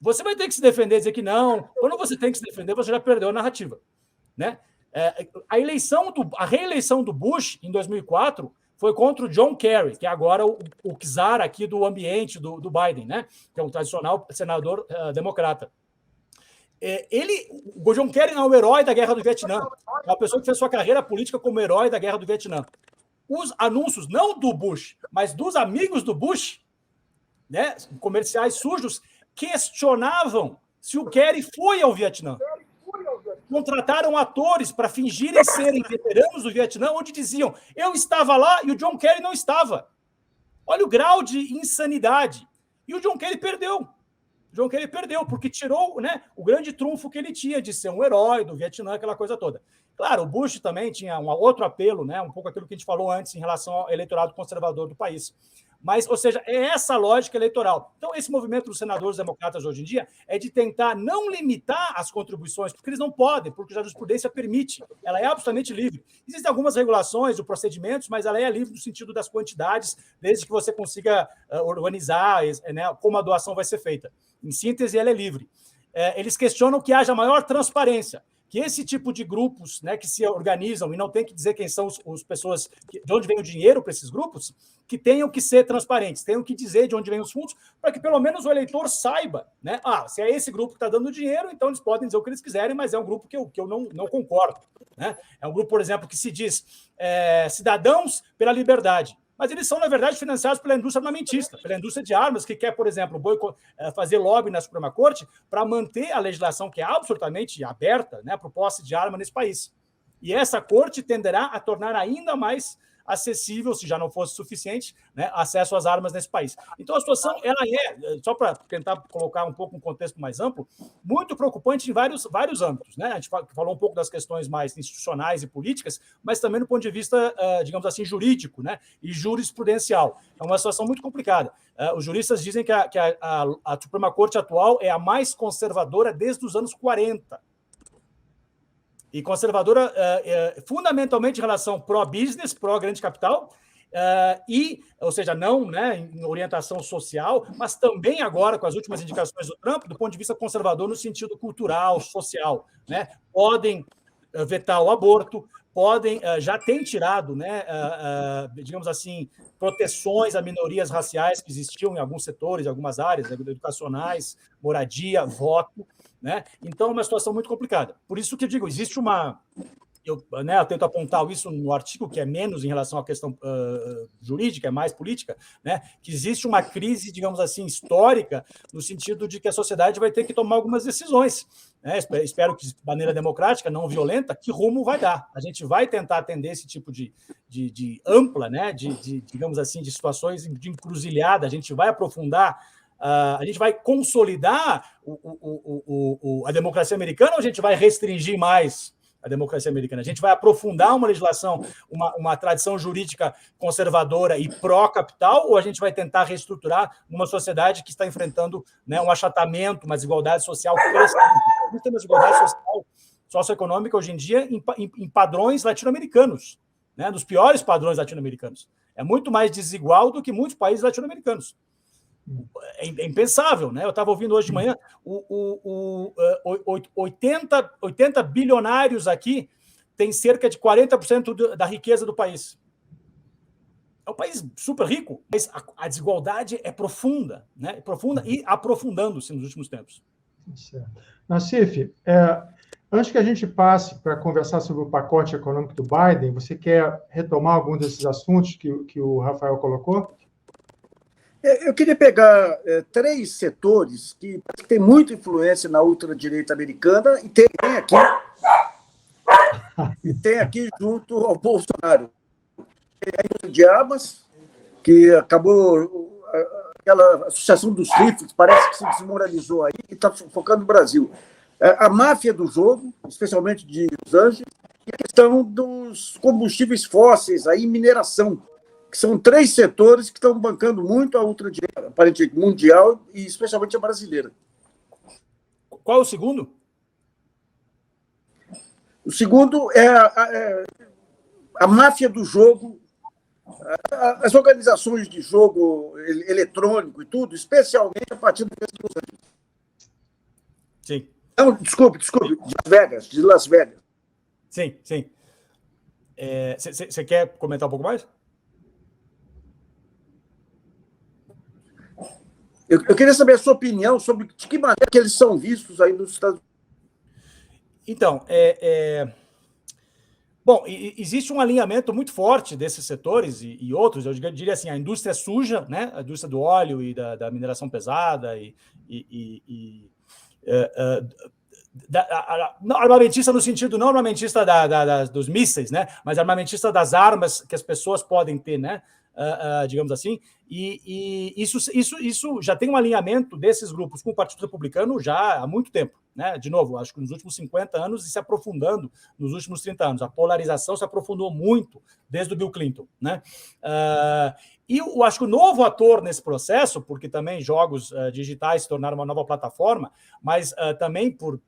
Você vai ter que se defender, dizer que não. Quando você tem que se defender, você já perdeu a narrativa. Né? A reeleição do Bush, em 2004, foi contra o John Kerry, que é agora o czar aqui do ambiente do Biden, né? Que é um tradicional senador democrata. O John Kerry é o herói da Guerra do Vietnã. É uma pessoa que fez sua carreira política como herói da Guerra do Vietnã. Os anúncios, não do Bush, mas dos amigos do Bush, né, comerciais sujos, questionavam se o Kerry foi ao Vietnã. Contrataram atores para fingirem serem veteranos do Vietnã, onde diziam, eu estava lá e o John Kerry não estava. Olha o grau de insanidade. E o John Kerry perdeu. John Kerry perdeu, porque tirou, né, o grande trunfo que ele tinha de ser um herói do Vietnã, aquela coisa toda. Claro, o Bush também tinha um outro apelo, né, um pouco aquilo que a gente falou antes em relação ao eleitorado conservador do país. Mas, ou seja, é essa lógica eleitoral. Então, esse movimento dos senadores democratas hoje em dia é de tentar não limitar as contribuições, porque eles não podem, porque a jurisprudência permite. Ela é absolutamente livre. Existem algumas regulações de procedimentos, mas ela é livre no sentido das quantidades, desde que você consiga organizar, né, como a doação vai ser feita. Em síntese, ela é livre. Eles questionam que haja maior transparência, que esse tipo de grupos, né, que se organizam e não tem que dizer quem são as pessoas, de onde vem o dinheiro para esses grupos, que tenham que ser transparentes, tenham que dizer de onde vêm os fundos, para que pelo menos o eleitor saiba, né? Se é esse grupo que está dando dinheiro, então eles podem dizer o que eles quiserem, mas é um grupo que eu não concordo. Né? É um grupo, por exemplo, que se diz cidadãos pela liberdade. Mas eles são, na verdade, financiados pela indústria armamentista, pela indústria de armas, que quer, por exemplo, fazer lobby na Suprema Corte para manter a legislação que é absolutamente aberta, né, para o posse de arma nesse país. E essa corte tenderá a tornar ainda mais acessível, se já não fosse suficiente, né, acesso às armas nesse país. Então, a situação, ela só para tentar colocar um pouco um contexto mais amplo, muito preocupante em vários âmbitos. Né? A gente falou um pouco das questões mais institucionais e políticas, mas também do ponto de vista, digamos assim, jurídico, né, e jurisprudencial. É uma situação muito complicada. Os juristas dizem que a Suprema Corte atual é a mais conservadora desde os anos 40. E conservadora fundamentalmente em relação pró-business, pró-grande capital, ou seja, não, né, em orientação social, mas também agora, com as últimas indicações do Trump, do ponto de vista conservador no sentido cultural, social. Né? Podem vetar o aborto, já têm tirado, né, digamos assim, proteções a minorias raciais que existiam em alguns setores, em algumas áreas, educacionais, moradia, voto. Né? Então, é uma situação muito complicada. Por isso que eu digo, existe eu tento apontar isso no artigo, que é menos em relação à questão jurídica, é mais política, né? Que existe uma crise, digamos assim, histórica, no sentido de que a sociedade vai ter que tomar algumas decisões. Né? Espero que de maneira democrática, não violenta, que rumo vai dar. A gente vai tentar atender esse tipo de ampla, né? Digamos assim, de situações de encruzilhada, a gente vai aprofundar. A gente vai consolidar a democracia americana ou a gente vai restringir mais a democracia americana? A gente vai aprofundar uma legislação, uma tradição jurídica conservadora e pró-capital, ou a gente vai tentar reestruturar uma sociedade que está enfrentando, né, um achatamento, uma desigualdade social crescente? Nós temos desigualdade socioeconômica hoje em dia em padrões latino-americanos, né, dos piores padrões latino-americanos. É muito mais desigual do que muitos países latino-americanos. É impensável, né? Eu estava ouvindo hoje de manhã 80 bilionários aqui têm cerca de 40% da riqueza do país. É um país super rico, mas a desigualdade é profunda, né? Profunda e aprofundando-se nos últimos tempos. Certo. Nassif, antes que a gente passe para conversar sobre o pacote econômico do Biden, você quer retomar algum desses assuntos que o Rafael colocou? Eu queria pegar 3 setores que têm muita influência na ultradireita americana e tem aqui junto ao Bolsonaro. A indústria de armas, que acabou... Aquela associação dos rifles parece que se desmoralizou aí e está focando no Brasil. A máfia do jogo, especialmente de Los Angeles, e a questão dos combustíveis fósseis, aí mineração, que são 3 setores que estão bancando muito a ultradireita, aparentemente mundial e especialmente a brasileira. Qual é o segundo? O segundo é a máfia do jogo, as organizações de jogo eletrônico e tudo, especialmente a partir do Los Angeles. Sim. Não, desculpe, de Las Vegas. Sim, sim. Você quer comentar um pouco mais? Eu queria saber a sua opinião sobre de que maneira que eles são vistos aí nos Estados Unidos. Então, bom, existe um alinhamento muito forte desses setores e outros. Eu diria assim, a indústria suja, né? A indústria do óleo e da mineração pesada armamentista no sentido não armamentista dos mísseis, né? Mas armamentista das armas que as pessoas podem ter, né? Digamos assim, e isso já tem um alinhamento desses grupos com o Partido Republicano já há muito tempo, né? De novo, acho que nos últimos 50 anos e se aprofundando nos últimos 30 anos. A polarização se aprofundou muito desde o Bill Clinton, né? E eu acho que o novo ator nesse processo, porque também jogos digitais se tornaram uma nova plataforma, mas também por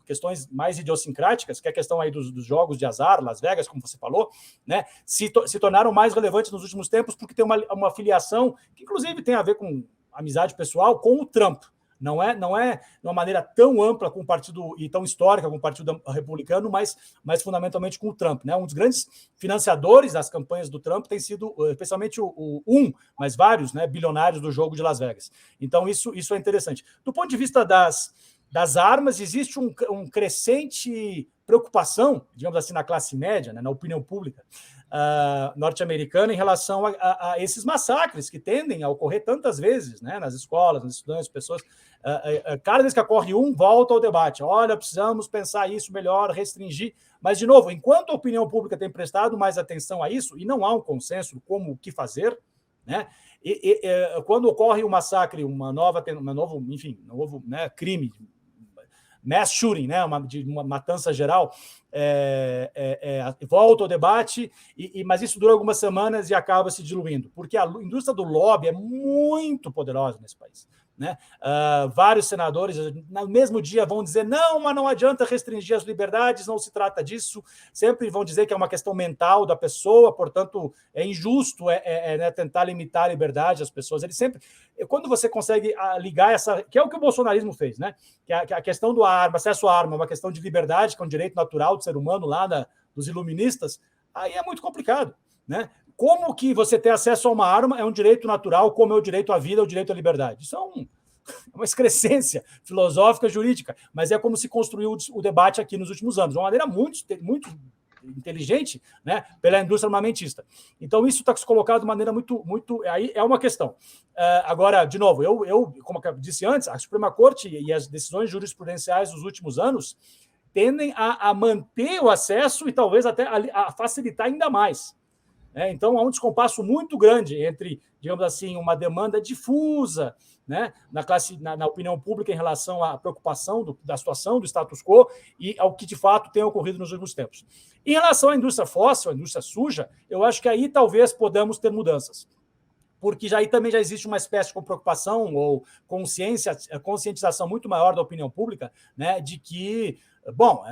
questões mais idiosincráticas, que é a questão aí dos jogos de azar, Las Vegas, como você falou, né, se tornaram mais relevantes nos últimos tempos porque tem uma filiação que, inclusive, tem a ver com amizade pessoal com o Trump. Não é de uma maneira tão ampla com o partido e tão histórica com o Partido Republicano, mas fundamentalmente com o Trump, né? Um dos grandes financiadores das campanhas do Trump tem sido, especialmente mas vários, né, bilionários do jogo de Las Vegas. Então, isso é interessante. Do ponto de vista das armas, existe um crescente preocupação, digamos assim, na classe média, né, na opinião pública norte-americana em relação a esses massacres que tendem a ocorrer tantas vezes, né, nas escolas, nos estudantes, pessoas. Cada vez que ocorre volta ao debate. Olha, precisamos pensar isso melhor, restringir. Mas, de novo, enquanto a opinião pública tem prestado mais atenção a isso, e não há um consenso como o que fazer, né, quando ocorre um massacre, um novo né, crime, mass shooting, né, uma matança geral, volta ao debate, mas isso dura algumas semanas e acaba se diluindo, porque a indústria do lobby é muito poderosa nesse país. Né? Vários senadores no mesmo dia vão dizer não, mas não adianta restringir as liberdades, não se trata disso, sempre vão dizer que é uma questão mental da pessoa, portanto é injusto né, tentar limitar a liberdade das pessoas. Ele sempre, quando você consegue ligar essa, que é o que o bolsonarismo fez, né? Que a questão do acesso à arma é uma questão de liberdade, que é um direito natural do ser humano lá dos iluministas, aí é muito complicado, né? Como que você ter acesso a uma arma é um direito natural, como é o direito à vida, o direito à liberdade? Isso é uma excrescência filosófica, jurídica, mas é como se construiu o debate aqui nos últimos anos, de uma maneira muito inteligente, né, pela indústria armamentista. Então, isso está se colocado de maneira muito... Aí é uma questão. Agora, de novo, eu, como eu disse antes, a Suprema Corte e as decisões jurisprudenciais dos últimos anos tendem a manter o acesso e talvez até a facilitar ainda mais. Então, há um descompasso muito grande entre, digamos assim, uma demanda difusa, né, na opinião pública em relação à preocupação da situação do status quo e ao que, de fato, tem ocorrido nos últimos tempos. Em relação à indústria fóssil, à indústria suja, eu acho que aí talvez podamos ter mudanças, porque aí também já existe uma espécie de preocupação ou conscientização muito maior da opinião pública, né, de que, bom,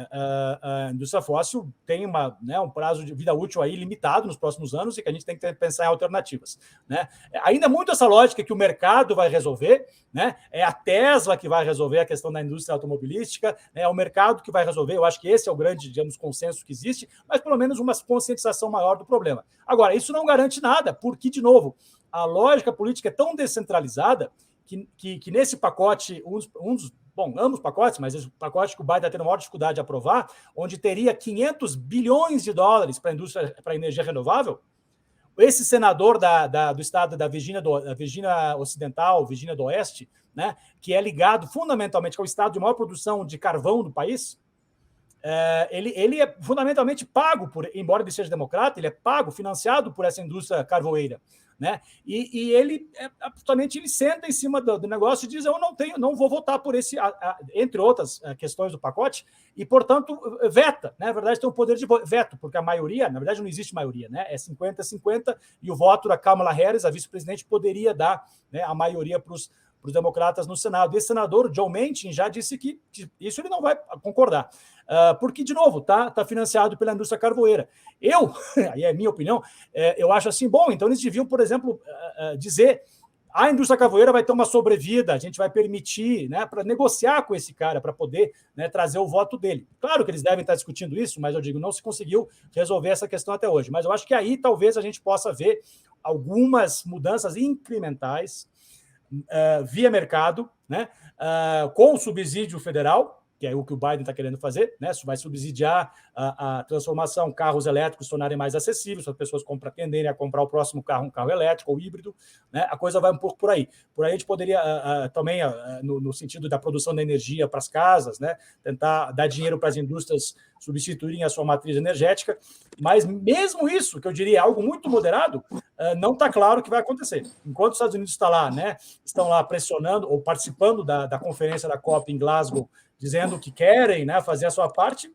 a indústria fóssil tem um prazo de vida útil aí limitado nos próximos anos e que a gente tem que pensar em alternativas, né? Ainda muito essa lógica que o mercado vai resolver, né? É a Tesla que vai resolver a questão da indústria automobilística, né? É o mercado que vai resolver. Eu acho que esse é o grande, digamos, consenso que existe, mas pelo menos uma conscientização maior do problema. Agora, isso não garante nada, porque, de novo, a lógica política é tão descentralizada que nesse pacote, ambos pacotes, mas esse pacote que o Biden está tendo maior dificuldade de aprovar, onde teria 500 bilhões de dólares para a indústria, para a energia renovável, esse senador do estado da Virgínia Ocidental, Virgínia do Oeste, né, que é ligado fundamentalmente ao estado de maior produção de carvão do país, ele é fundamentalmente pago, embora ele seja democrata, ele é pago, financiado por essa indústria carvoeira. Né? E ele absolutamente ele senta em cima do negócio e diz: eu não vou votar por esse, entre outras questões do pacote, e, portanto, veta. Né? Na verdade, tem o poder de veto, porque a maioria, na verdade, não existe maioria, né? É 50-50, e o voto da Kamala Harris, a vice-presidente, poderia dar, né, a maioria para os democratas no Senado. E esse senador, Joe Manchin, já disse que isso ele não vai concordar. Porque, de novo, está financiado pela indústria carvoeira. Aí é a minha opinião, eu acho assim, bom, então eles deviam, por exemplo, dizer: a indústria carvoeira vai ter uma sobrevida, a gente vai permitir, né, para negociar com esse cara, para poder, né, trazer o voto dele. Claro que eles devem estar discutindo isso, mas eu digo, não se conseguiu resolver essa questão até hoje. Mas eu acho que aí talvez a gente possa ver algumas mudanças incrementais via mercado, né, com subsídio federal, que é o que o Biden está querendo fazer, né? Isso vai subsidiar a transformação, carros elétricos tornarem mais acessíveis, para as pessoas tenderem a comprar o próximo carro, um carro elétrico ou híbrido, né? A coisa vai um pouco por aí. Por aí a gente poderia também, no sentido da produção de energia para as casas, né? Tentar dar dinheiro para as indústrias substituírem a sua matriz energética, mas mesmo isso, que eu diria é algo muito moderado, não está claro o que vai acontecer. Enquanto os Estados Unidos estão lá pressionando ou participando da conferência da COP em Glasgow, dizendo que querem, né, fazer a sua parte,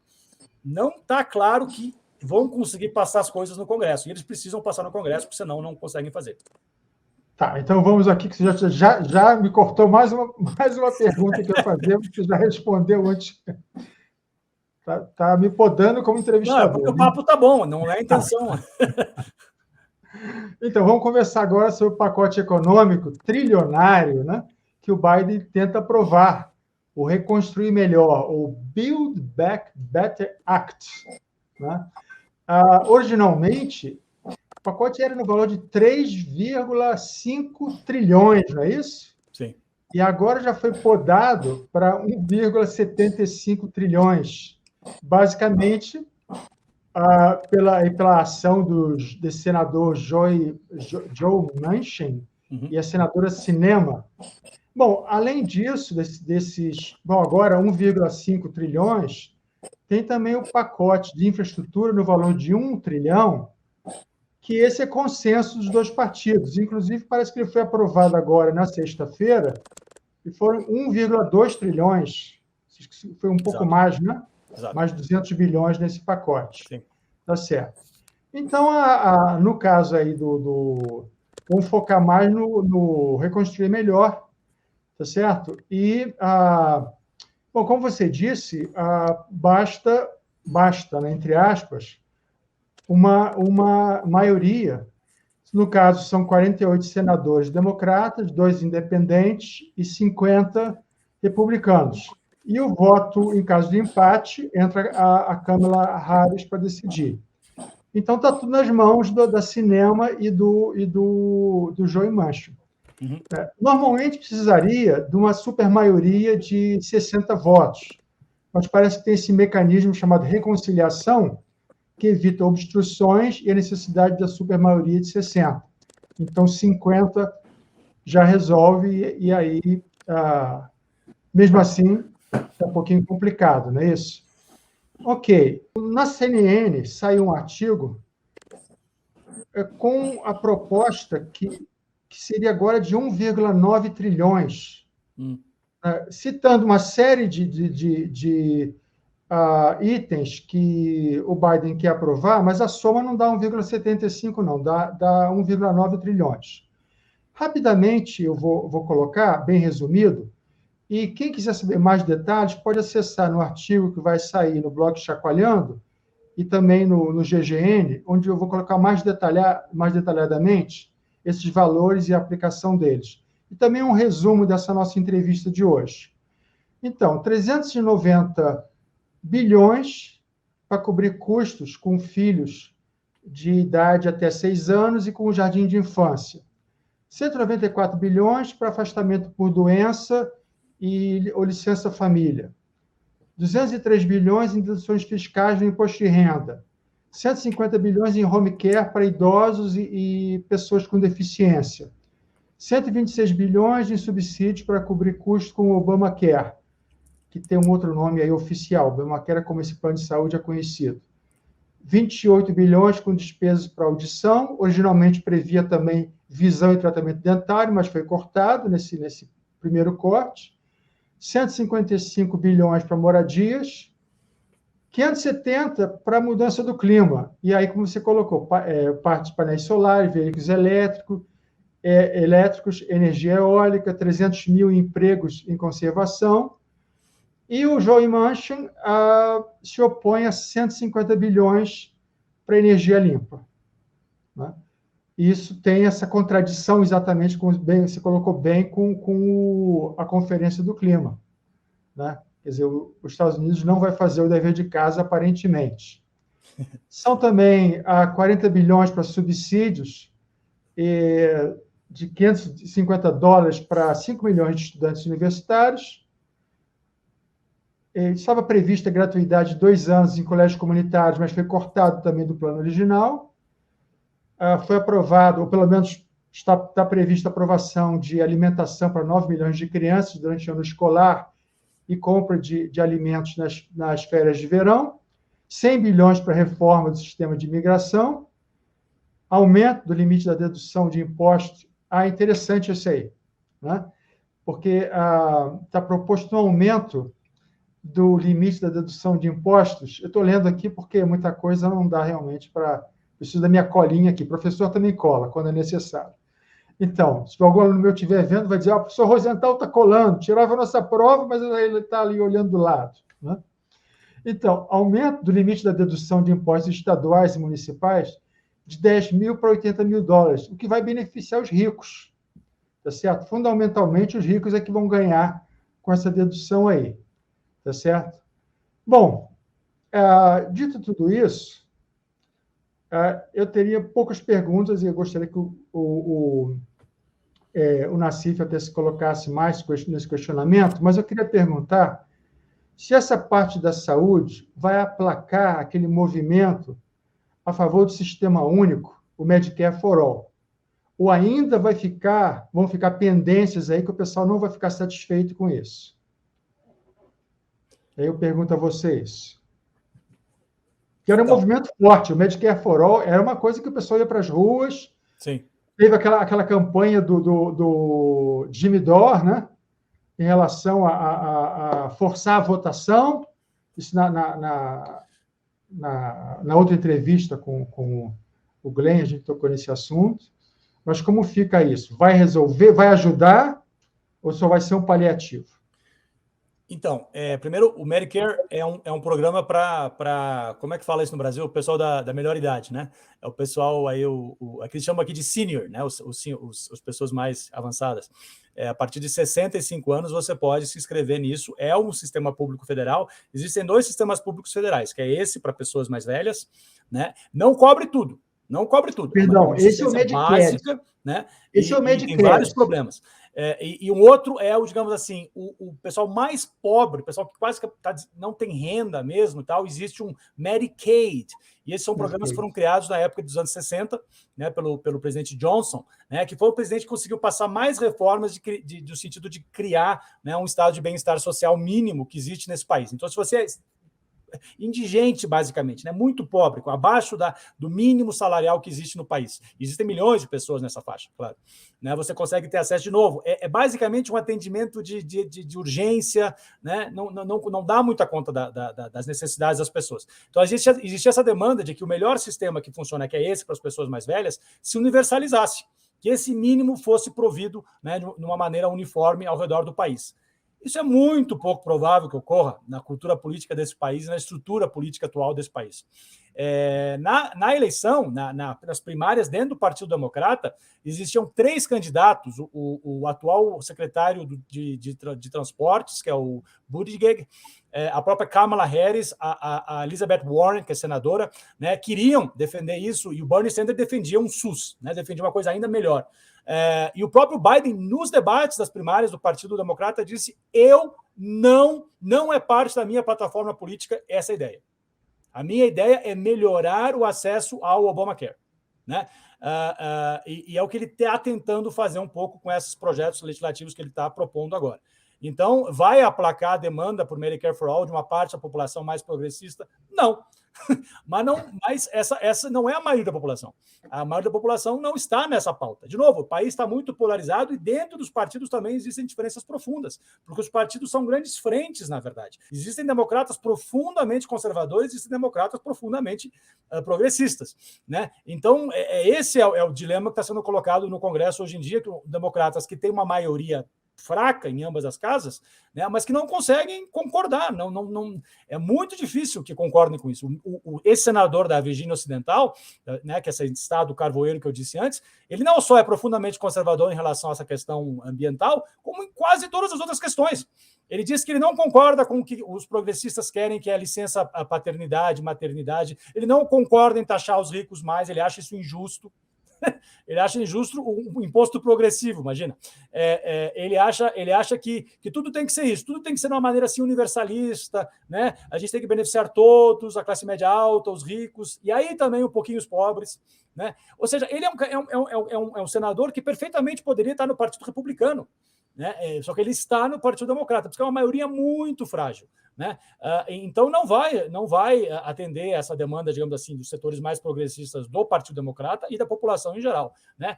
não está claro que vão conseguir passar as coisas no Congresso. E eles precisam passar no Congresso, porque senão não conseguem fazer. Tá, então vamos aqui, que você já me cortou mais uma pergunta que eu ia fazer, você já respondeu antes. Tá me podando como entrevistador. Não, porque o papo tá bom, não é a intenção. Então, vamos conversar agora sobre o pacote econômico trilionário, né, que o Biden tenta aprovar. O Reconstruir Melhor, o Build Back Better Act. Né? Originalmente, o pacote era no valor de 3,5 trilhões, não é isso? Sim. E agora já foi podado para 1,75 trilhões. Basicamente, pela ação desse senador Joe Manchin e a senadora Sinema. Bom, além disso, agora 1,5 trilhões, tem também o pacote de infraestrutura no valor de 1 trilhão, que esse é consenso dos dois partidos. Inclusive, parece que ele foi aprovado agora, na sexta-feira, e foram 1,2 trilhões. Foi um pouco mais, né? Exato. Mais 200 bilhões nesse pacote. Sim. Tá certo. Então, no caso aí vamos focar mais no Reconstruir Melhor, tá certo? E, bom, como você disse, basta, né, entre aspas, uma maioria. No caso, são 48 senadores democratas, 2 independentes e 50 republicanos. E o voto, em caso de empate, entra a Kamala Harris para decidir. Então, está tudo nas mãos da Sinema e do Joe Manchin. Uhum. Normalmente precisaria de uma supermaioria de 60 votos, mas parece que tem esse mecanismo chamado reconciliação, que evita obstruções e a necessidade da supermaioria de 60. Então, 50 já resolve, e aí, mesmo assim, é um pouquinho complicado, não é isso? Ok. Na CNN saiu um artigo com a proposta que seria agora de 1,9 trilhões, citando uma série de itens que o Biden quer aprovar, mas a soma não dá 1,75, não, dá 1,9 trilhões. Rapidamente, eu vou colocar, bem resumido, e quem quiser saber mais detalhes pode acessar no artigo que vai sair no blog Chacoalhando e também no GGN, onde eu vou colocar mais detalhadamente esses valores e a aplicação deles. E também um resumo dessa nossa entrevista de hoje. Então, 390 bilhões para cobrir custos com filhos de idade até 6 anos e com o jardim de infância. 194 bilhões para afastamento por doença ou licença família. 203 bilhões em deduções fiscais no imposto de renda. 150 bilhões em home care para idosos e pessoas com deficiência. 126 bilhões em subsídios para cobrir custos com o Obamacare. que tem um outro nome aí oficial, Obamacare, como esse plano de saúde é conhecido. 28 bilhões com despesas para audição, originalmente previa também visão e tratamento dentário, mas foi cortado nesse primeiro corte. 155 bilhões para moradias, 570 para mudança do clima. E aí, como você colocou, partes de painéis solares, veículos elétricos, energia eólica, 300 mil empregos em conservação. E o Joe Manchin se opõe a 150 bilhões para energia limpa. Né? Isso tem essa contradição exatamente, você colocou bem, com a Conferência do Clima. Né? Quer dizer, os Estados Unidos não vai fazer o dever de casa, aparentemente. São também 40 bilhões para subsídios, de $550 para 5 milhões de estudantes universitários. Estava prevista a gratuidade de 2 anos em colégios comunitários, mas foi cortado também do plano original. Foi aprovado, ou pelo menos está prevista a aprovação de alimentação para 9 milhões de crianças durante o ano escolar e compra de alimentos nas férias de verão. 100 bilhões para reforma do sistema de imigração. Aumento do limite da dedução de impostos. Interessante isso aí, né? Porque está proposto um aumento do limite da dedução de impostos. Eu estou lendo aqui porque muita coisa não dá realmente para... Preciso da minha colinha aqui. O professor também cola, quando é necessário. Então, se algum aluno meu estiver vendo, vai dizer, o professor Rosenthal está colando, tirava a nossa prova, mas ele está ali olhando do lado. Né? Então, aumento do limite da dedução de impostos estaduais e municipais de 10 mil para 80 mil dólares, o que vai beneficiar os ricos. Tá certo? Fundamentalmente, os ricos é que vão ganhar com essa dedução aí. Tá certo? Bom, dito tudo isso, eu teria poucas perguntas e eu gostaria que o Nassif até se colocasse mais nesse questionamento, mas eu queria perguntar se essa parte da saúde vai aplacar aquele movimento a favor do sistema único, o Medicare for All, ou ainda vão ficar pendências aí que o pessoal não vai ficar satisfeito com isso. Aí eu pergunto a vocês. Que era um movimento forte, o Medicare for All era uma coisa que o pessoal ia para as ruas. Sim. Teve aquela campanha do Jimmy Dore, né? Em relação a forçar a votação. Isso na outra entrevista com o Glenn, a gente tocou nesse assunto. Mas como fica isso? Vai resolver, vai ajudar ou só vai ser um paliativo? Então, primeiro, o Medicare é um programa para, como é que fala isso no Brasil? O pessoal da melhor idade, né? É o pessoal aí, que eles chamam aqui de senior, né? As pessoas mais avançadas. A partir de 65 anos você pode se inscrever nisso. É um sistema público federal. Existem 2 sistemas públicos federais, que é esse para pessoas mais velhas, né? Não cobre tudo. Não cobre tudo. Perdão, esse é o Medicare. Básica, né? Esse é o Medicare. Tem vários problemas. E um outro é, digamos assim, o pessoal mais pobre, o pessoal que quase não tem renda mesmo, tal, existe um Medicaid. E esses são programas que foram criados na época dos anos 60, né, pelo presidente Johnson, né, que foi o presidente que conseguiu passar mais reformas no sentido de criar, né, um estado de bem-estar social mínimo que existe nesse país. Então, se você indigente, basicamente, né? Muito pobre, abaixo do mínimo salarial que existe no país. Existem milhões de pessoas nessa faixa, claro. Né? Você consegue ter acesso de novo. É basicamente um atendimento de urgência, né? Não dá muita conta das necessidades das pessoas. Então, existe essa demanda de que o melhor sistema que funciona, que é esse para as pessoas mais velhas, se universalizasse, que esse mínimo fosse provido, né, de uma maneira uniforme ao redor do país. Isso é muito pouco provável que ocorra na cultura política desse país, na estrutura política atual desse país. Na eleição, nas primárias dentro do Partido Democrata, existiam 3 candidatos, o atual secretário de Transportes, que é o Buttigieg, a própria Kamala Harris, a Elizabeth Warren, que é senadora, né, queriam defender isso, e o Bernie Sanders defendia um SUS, né, defendia uma coisa ainda melhor. E o próprio Biden, nos debates das primárias do Partido Democrata, disse: não é parte da minha plataforma política essa ideia. A minha ideia é melhorar o acesso ao Obamacare. Né? E é o que ele está tentando fazer um pouco com esses projetos legislativos que ele está propondo agora. Então, vai aplacar a demanda por Medicare for All de uma parte da população mais progressista? Não. Mas essa não é a maioria da população. A maioria da população não está nessa pauta. De novo, o país está muito polarizado e dentro dos partidos também existem diferenças profundas, porque os partidos são grandes frentes, na verdade. Existem democratas profundamente conservadores e existem democratas profundamente progressistas, né? Então, esse é o dilema que está sendo colocado no Congresso hoje em dia, que democratas que têm uma maioria fraca em ambas as casas, né, mas que não conseguem concordar. Não, é muito difícil que concordem com isso. Esse senador da Virgínia Ocidental, né, que é esse estado carvoeiro que eu disse antes, ele não só é profundamente conservador em relação a essa questão ambiental, como em quase todas as outras questões. Ele diz que ele não concorda com o que os progressistas querem, que é a licença a paternidade, maternidade. Ele não concorda em taxar os ricos mais, ele acha isso injusto. Ele acha injusto o imposto progressivo, imagina. Ele acha que tudo tem que ser isso, tudo tem que ser de uma maneira assim universalista, né? A gente tem que beneficiar todos, a classe média alta, os ricos, e aí também um pouquinho os pobres, né? Ou seja, ele é um senador que perfeitamente poderia estar no Partido Republicano, né? Só que ele está no Partido Democrata, porque é uma maioria muito frágil, né? Então não vai atender essa demanda, digamos assim, dos setores mais progressistas do Partido Democrata e da população em geral, né?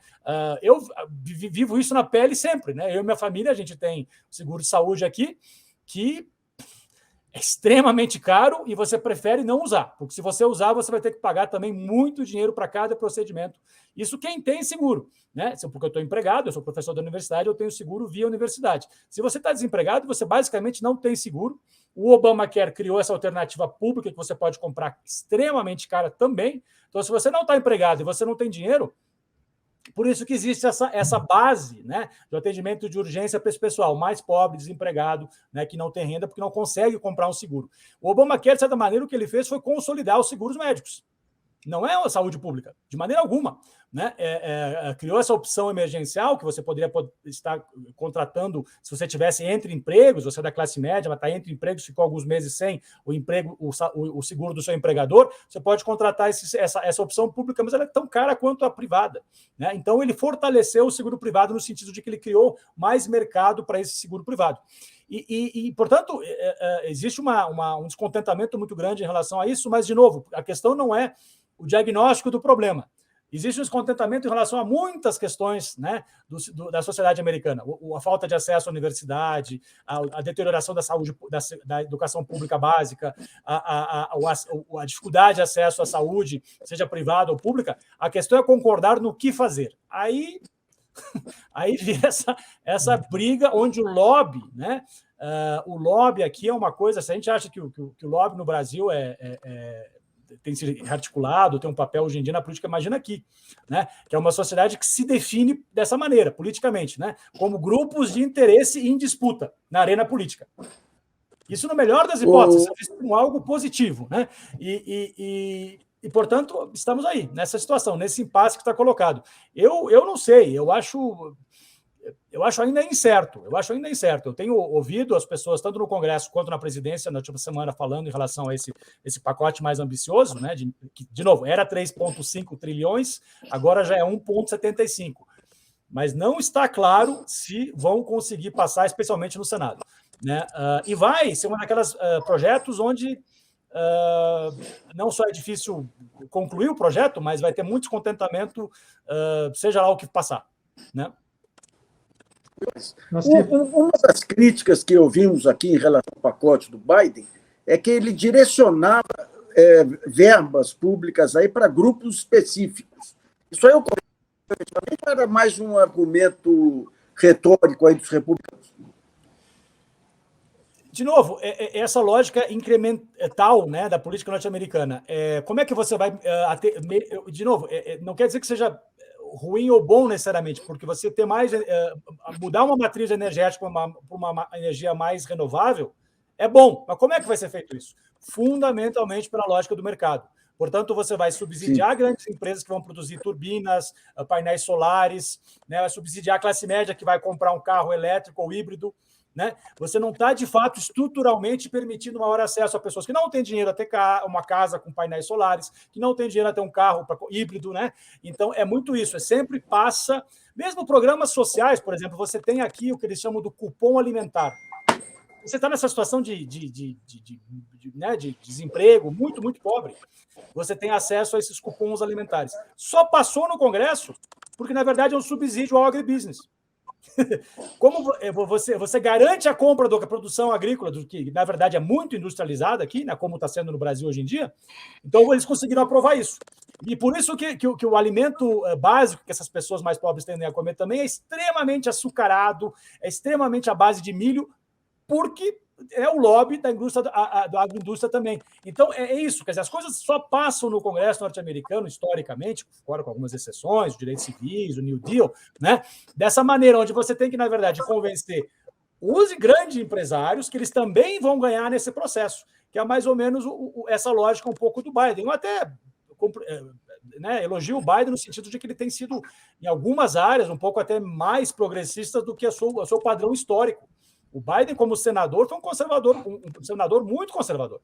Eu vivo isso na pele sempre, né? Eu e minha família, a gente tem seguro de saúde aqui que é extremamente caro e você prefere não usar, porque se você usar, você vai ter que pagar também muito dinheiro para cada procedimento. Isso quem tem seguro, né? Porque eu estou empregado, eu sou professor da universidade, eu tenho seguro via universidade. Se você está desempregado, você basicamente não tem seguro. O Obamacare criou essa alternativa pública que você pode comprar extremamente cara também. Então, se você não está empregado e você não tem dinheiro, por isso que existe essa base, né, do atendimento de urgência para esse pessoal mais pobre, desempregado, né, que não tem renda porque não consegue comprar um seguro. O Obamacare, de certa maneira, o que ele fez foi consolidar os seguros médicos. Não é a saúde pública, de maneira alguma, né? Criou essa opção emergencial que você poderia estar contratando se você tivesse entre empregos, você é da classe média, mas está entre empregos, ficou alguns meses sem o emprego, o seguro do seu empregador, você pode contratar essa opção pública, mas ela é tão cara quanto a privada, né? Então ele fortaleceu o seguro privado no sentido de que ele criou mais mercado para esse seguro privado. Portanto, existe um descontentamento muito grande em relação a isso, mas, de novo, a questão não é o diagnóstico do problema. Existe um descontentamento em relação a muitas questões, né, da sociedade americana. A falta de acesso à universidade, a deterioração da saúde, da educação pública básica, a dificuldade de acesso à saúde, seja privada ou pública. A questão é concordar no que fazer. Aí vira essa briga onde o lobby, né? O lobby aqui é uma coisa, se a gente acha que o lobby no Brasil tem se articulado, tem um papel hoje em dia na política, imagina aqui, né? Que é uma sociedade que se define dessa maneira, politicamente, né? Como grupos de interesse em disputa na arena política. Isso, no melhor das hipóteses, é visto como algo positivo, né? E, portanto, estamos aí, nessa situação, nesse impasse que está colocado. Eu não sei, eu acho ainda incerto. Eu tenho ouvido as pessoas, tanto no Congresso quanto na presidência, na última semana, falando em relação a esse pacote mais ambicioso, né? De novo, era 3,5 trilhões, agora já é 1,75. Mas não está claro se vão conseguir passar, especialmente no Senado, né? E vai ser um daqueles projetos onde não só é difícil concluir o projeto, mas vai ter muito descontentamento, seja lá o que passar, né? Uma das críticas que ouvimos aqui em relação ao pacote do Biden é que ele direcionava verbas públicas aí para grupos específicos. Isso aí era mais um argumento retórico aí dos republicanos. De novo, essa lógica incremental, né, da política norte-americana. Como é que você vai... de novo, não quer dizer que seja ruim ou bom necessariamente, porque você ter mais... mudar uma matriz energética para uma energia mais renovável é bom. Mas como é que vai ser feito isso? Fundamentalmente pela lógica do mercado. Portanto, você vai subsidiar grandes empresas que vão produzir turbinas, painéis solares, né? Vai subsidiar a classe média que vai comprar um carro elétrico ou híbrido, né? Você não está, de fato, estruturalmente permitindo maior acesso a pessoas que não têm dinheiro a ter uma casa com painéis solares, que não têm dinheiro a ter um carro híbrido, né? Então, é muito isso. Sempre passa... Mesmo programas sociais, por exemplo, você tem aqui o que eles chamam do cupom alimentar. você está nessa situação né, de desemprego muito, muito pobre. Você tem acesso a esses cupons alimentares. Só passou no Congresso porque, na verdade, é um subsídio ao agribusiness. Como você garante a compra da produção agrícola, do que, na verdade, é muito industrializada aqui, né, como está sendo no Brasil hoje em dia, então eles conseguiram aprovar isso. E por isso que o alimento básico que essas pessoas mais pobres tendem a comer também é extremamente açucarado, é extremamente à base de milho, porque é o lobby da indústria, da agroindústria também. Então, é isso. Quer dizer, as coisas só passam no Congresso norte-americano, historicamente, fora com algumas exceções, os direitos civis, o New Deal, né? Dessa maneira, onde você tem que, na verdade, convencer os grandes empresários que eles também vão ganhar nesse processo, que é mais ou menos essa lógica um pouco do Biden. Eu até né, elogio o Biden no sentido de que ele tem sido, em algumas áreas, um pouco até mais progressista do que o seu padrão histórico. O Biden, como senador, foi um senador muito conservador.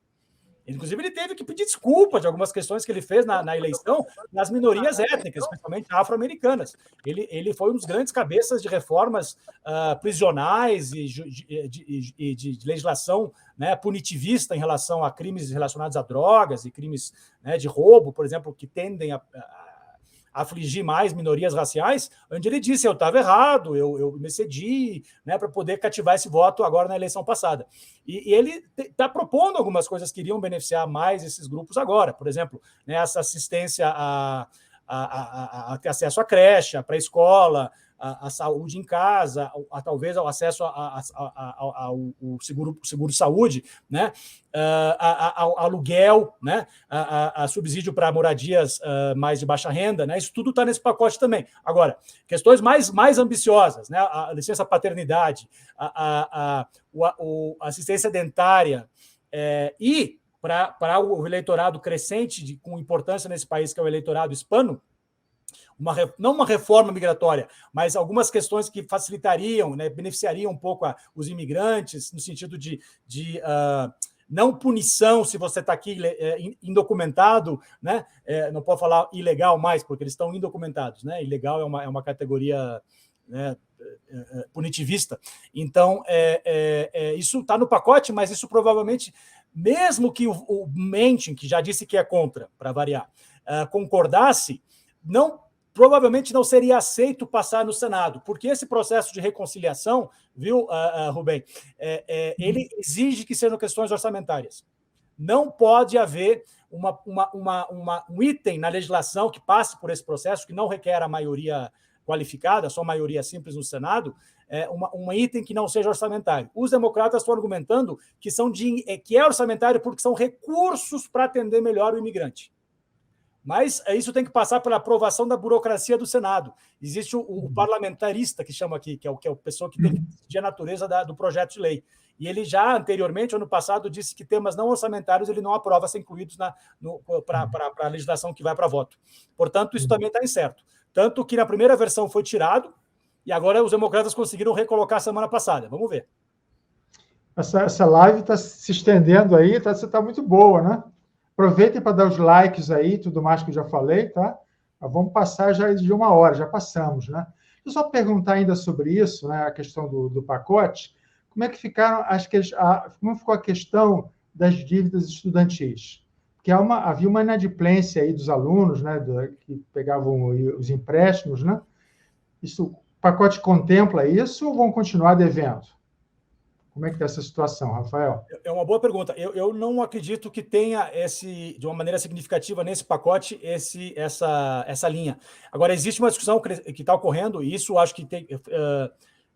Inclusive, ele teve que pedir desculpa de algumas questões que ele fez na eleição nas minorias étnicas, especialmente afro-americanas. Ele foi um dos grandes cabeças de reformas prisionais e de legislação, né, punitivista em relação a crimes relacionados a drogas e crimes, né, de roubo, por exemplo, que tendem a afligir mais minorias raciais, onde ele disse: eu estava errado, eu me cedi, né, para poder cativar esse voto agora na eleição passada. E ele está propondo algumas coisas que iriam beneficiar mais esses grupos agora. Por exemplo, né, essa assistência a ter acesso à creche, à pré-escola, a saúde em casa, talvez ao acesso ao seguro-saúde, né? Ao aluguel, né? A subsídio para moradias mais de baixa renda, né? Isso tudo está nesse pacote também. Agora, questões mais ambiciosas, né? A licença paternidade, a assistência dentária e para o eleitorado crescente com importância nesse país, que é o eleitorado hispano, não uma reforma migratória, mas algumas questões que facilitariam, né, beneficiariam um pouco os imigrantes, no sentido de não punição se você está aqui indocumentado, né? Não pode falar ilegal mais, porque eles estão indocumentados, né? Ilegal é uma categoria, né, punitivista. Então, isso está no pacote, mas isso provavelmente, mesmo que o Manchin, que já disse que é contra, para variar, concordasse, provavelmente não seria aceito passar no Senado, porque esse processo de reconciliação, viu, Rubem, ele exige que sejam questões orçamentárias. Não pode haver um item na legislação que passe por esse processo, que não requer a maioria qualificada, só maioria simples no Senado, um item que não seja orçamentário. Os democratas estão argumentando que é orçamentário porque são recursos para atender melhor o imigrante. Mas isso tem que passar pela aprovação da burocracia do Senado. Existe o parlamentarista, que chama aqui, que é a pessoa que tem que decidir a natureza do projeto de lei. E ele já, anteriormente, ano passado, disse que temas não orçamentários ele não aprova ser incluídos para a legislação que vai para voto. Portanto, isso também está incerto. Tanto que na primeira versão foi tirado, e agora os democratas conseguiram recolocar semana passada. Vamos ver. Essa live está se estendendo aí, está muito boa, né? Aproveitem para dar os likes aí, tudo mais que eu já falei, tá? Mas vamos passar já de 1 hora, já passamos, né? Deixa eu só perguntar ainda sobre isso, né? A questão do pacote. Como é que como ficou a questão das dívidas estudantis? Porque havia uma inadimplência aí dos alunos, né? Que pegavam os empréstimos, né? O pacote contempla isso ou vão continuar devendo? Como é que está essa situação, Rafael? É uma boa pergunta. Eu não acredito que tenha de uma maneira significativa nesse pacote essa linha. Agora, existe uma discussão que está ocorrendo, e isso acho que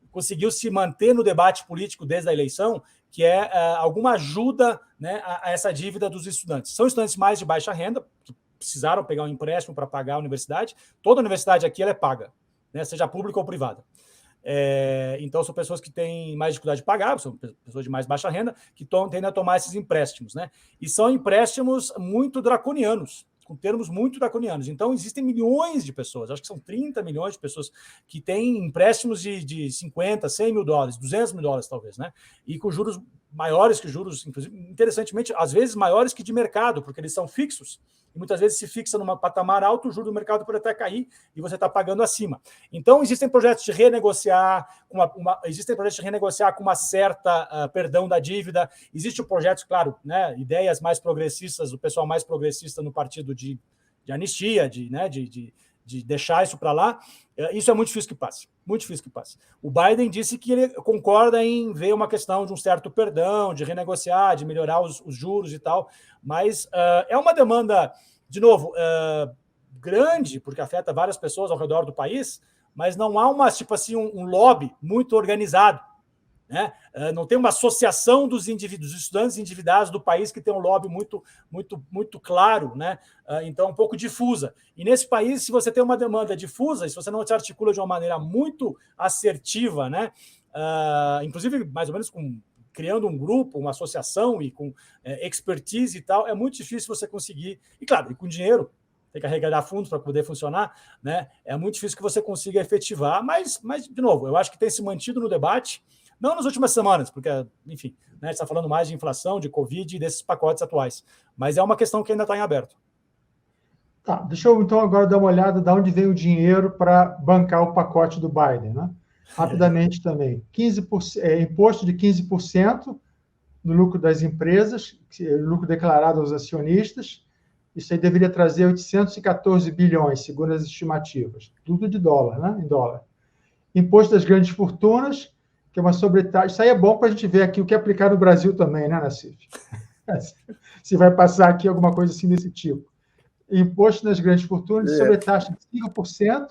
conseguiu se manter no debate político desde a eleição, que é alguma ajuda, né, a essa dívida dos estudantes. São estudantes mais de baixa renda, que precisaram pegar um empréstimo para pagar a universidade. Toda universidade aqui ela é paga, né, seja pública ou privada. Então, são pessoas que têm mais dificuldade de pagar, são pessoas de mais baixa renda, que tendem a tomar esses empréstimos, né? E são empréstimos muito draconianos, com termos muito draconianos. Então, existem milhões de pessoas, acho que são 30 milhões de pessoas que têm empréstimos de 50, 100 mil dólares, 200 mil dólares, talvez, né? E com juros maiores que juros, inclusive, interessantemente, às vezes maiores que de mercado, porque eles são fixos, e muitas vezes se fixa num patamar alto, o juro do mercado pode até cair e você está pagando acima. Então, existem projetos de renegociar, com uma certa perdão da dívida, existe o projeto, claro, né, ideias mais progressistas, o pessoal mais progressista no partido de anistia, de deixar isso para lá. Isso é muito difícil que passe, muito difícil que passe. O Biden disse que ele concorda em ver uma questão de um certo perdão, de renegociar, de melhorar os juros e tal, mas é uma demanda, de novo, grande, porque afeta várias pessoas ao redor do país, mas não há um lobby muito organizado, né? Não tem uma associação dos estudantes endividados do país que tem um lobby muito claro, né? Então, um pouco difusa. E nesse país, se você tem uma demanda difusa, se você não se articula de uma maneira muito assertiva, né? Inclusive, mais ou menos criando um grupo, uma associação e com expertise e tal, é muito difícil você conseguir. E, claro, e com dinheiro, tem que arrecadar fundos para poder funcionar, né? É muito difícil que você consiga efetivar, mas, de novo, eu acho que tem se mantido no debate. Não nas últimas semanas, porque, enfim, né, a gente está falando mais de inflação, de Covid e desses pacotes atuais. Mas é uma questão que ainda está em aberto. Tá, deixa eu então agora dar uma olhada de onde vem o dinheiro para bancar o pacote do Biden, né? Rapidamente também. 15%, imposto de 15% no lucro das empresas, lucro declarado aos acionistas. Isso aí deveria trazer 814 bilhões, segundo as estimativas. Tudo de dólar, né? Em dólar. Imposto das grandes fortunas, que é uma sobretaxa. Isso aí é bom para a gente ver aqui o que aplicar no Brasil também, né, Nassif? Se vai passar aqui alguma coisa assim desse tipo. Imposto nas grandes fortunas, sobretaxa de 5%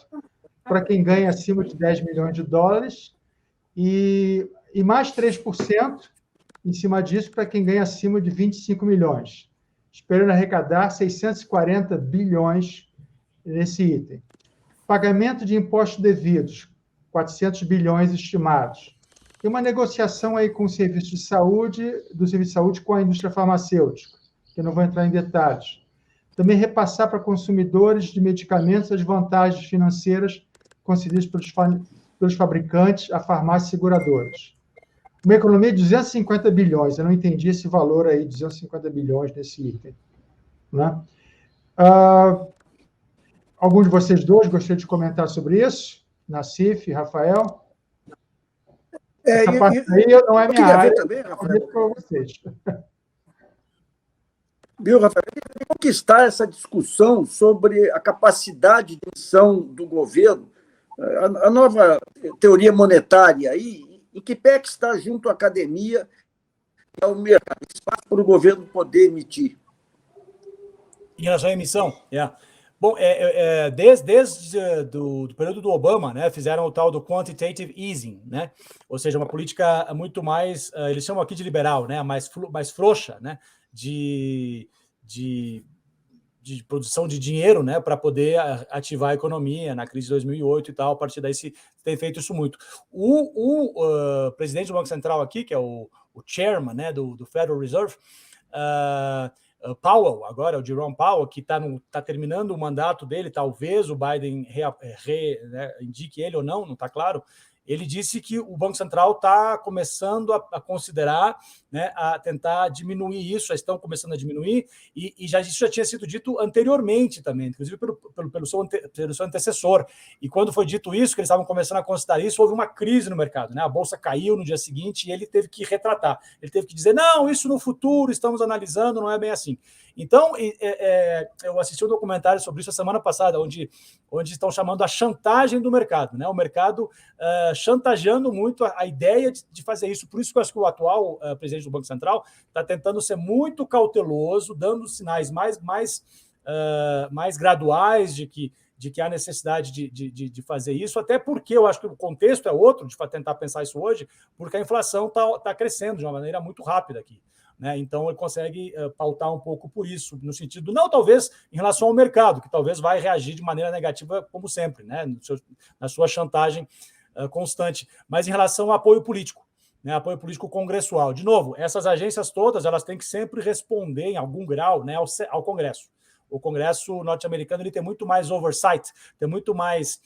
para quem ganha acima de 10 milhões de dólares e mais 3% em cima disso para quem ganha acima de 25 milhões, esperando arrecadar 640 bilhões nesse item. Pagamento de impostos devidos, 400 bilhões estimados. Tem uma negociação aí com o serviço de saúde, do serviço de saúde com a indústria farmacêutica, que eu não vou entrar em detalhes. Também repassar para consumidores de medicamentos as vantagens financeiras concedidas pelos fabricantes a farmácias seguradoras. Uma economia de 250 bilhões, eu não entendi esse valor aí, 250 bilhões nesse item. Né? Algum de vocês dois gostaria de comentar sobre isso? Nassif, Rafael? Essa parte aí não é minha área, também, Rafael. Para vocês. Viu, Rafael? Conquistar essa discussão sobre a capacidade de ação do governo, a nova teoria monetária aí, em que pé que está junto à academia e ao mercado, espaço para o governo poder emitir. Em relação à emissão, Bom, desde do período do Obama, né, fizeram o tal do quantitative easing, né, ou seja, uma política muito mais, eles chamam aqui de liberal, né, mais frouxa, né, de produção de dinheiro, né, para poder ativar a economia na crise de 2008 e tal. A partir daí se tem feito isso muito. O presidente do Banco Central aqui, que é o chairman, né, do Federal Reserve, Powell, agora, o Jerome Powell, que está terminando o mandato dele, talvez o Biden né, indique ele ou não está claro. Ele disse que o Banco Central está começando a considerar, né, a tentar diminuir isso, já estão começando a diminuir, e isso já tinha sido dito anteriormente também, inclusive pelo seu antecessor. E quando foi dito isso, que eles estavam começando a considerar isso, houve uma crise no mercado, né? A bolsa caiu no dia seguinte e ele teve que retratar. Ele teve que dizer, não, isso no futuro, estamos analisando, não é bem assim. Então, eu assisti um documentário sobre isso a semana passada, onde estão chamando a chantagem do mercado, né? O mercado chantageando muito a ideia de fazer isso. Por isso que eu acho que o atual presidente do Banco Central está tentando ser muito cauteloso, dando sinais mais graduais de que há necessidade de fazer isso, até porque eu acho que o contexto é outro, de tentar pensar isso hoje, porque a inflação está crescendo de uma maneira muito rápida aqui. Né? Então, ele consegue pautar um pouco por isso, no sentido, não talvez em relação ao mercado, que talvez vai reagir de maneira negativa, como sempre, né? Na sua chantagem constante, mas em relação ao apoio político, né? Apoio político congressual. De novo, essas agências todas elas têm que sempre responder, em algum grau, né, ao Congresso. O Congresso norte-americano ele tem muito mais oversight, tem muito mais,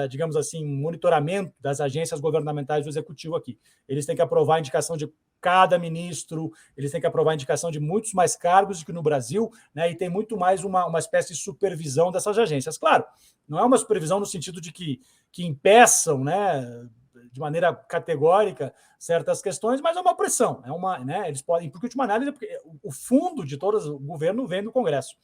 digamos assim, monitoramento das agências governamentais do Executivo aqui. Eles têm que aprovar a indicação de cada ministro, eles têm que aprovar a indicação de muitos mais cargos do que no Brasil, né, e tem muito mais uma espécie de supervisão dessas agências. Claro, não é uma supervisão no sentido de que impeçam, né, de maneira categórica certas questões, mas é uma pressão, né, eles podem, porque, última análise, o fundo de todo o governo vem do Congresso,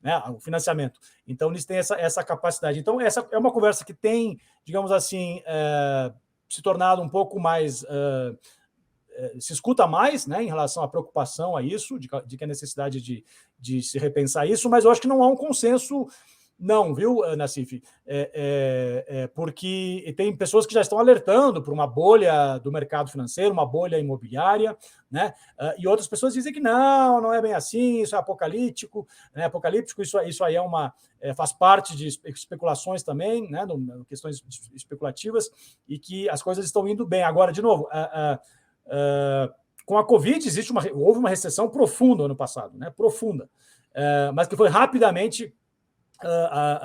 né, o financiamento. Então, eles têm essa capacidade. Então, essa é uma conversa que tem, digamos assim, se tornado um pouco mais... se escuta mais, né, em relação à preocupação a isso, de que a necessidade de se repensar isso, mas eu acho que não há um consenso, não, viu, Nassif? Porque tem pessoas que já estão alertando por uma bolha do mercado financeiro, uma bolha imobiliária, né? E outras pessoas dizem que não é bem assim, isso é apocalíptico, né? Apocalíptico, isso aí faz parte de especulações também, né? Questões especulativas, e que as coisas estão indo bem. Agora, de novo, com a Covid houve uma recessão profunda ano passado, né? Profunda, mas que foi rapidamente,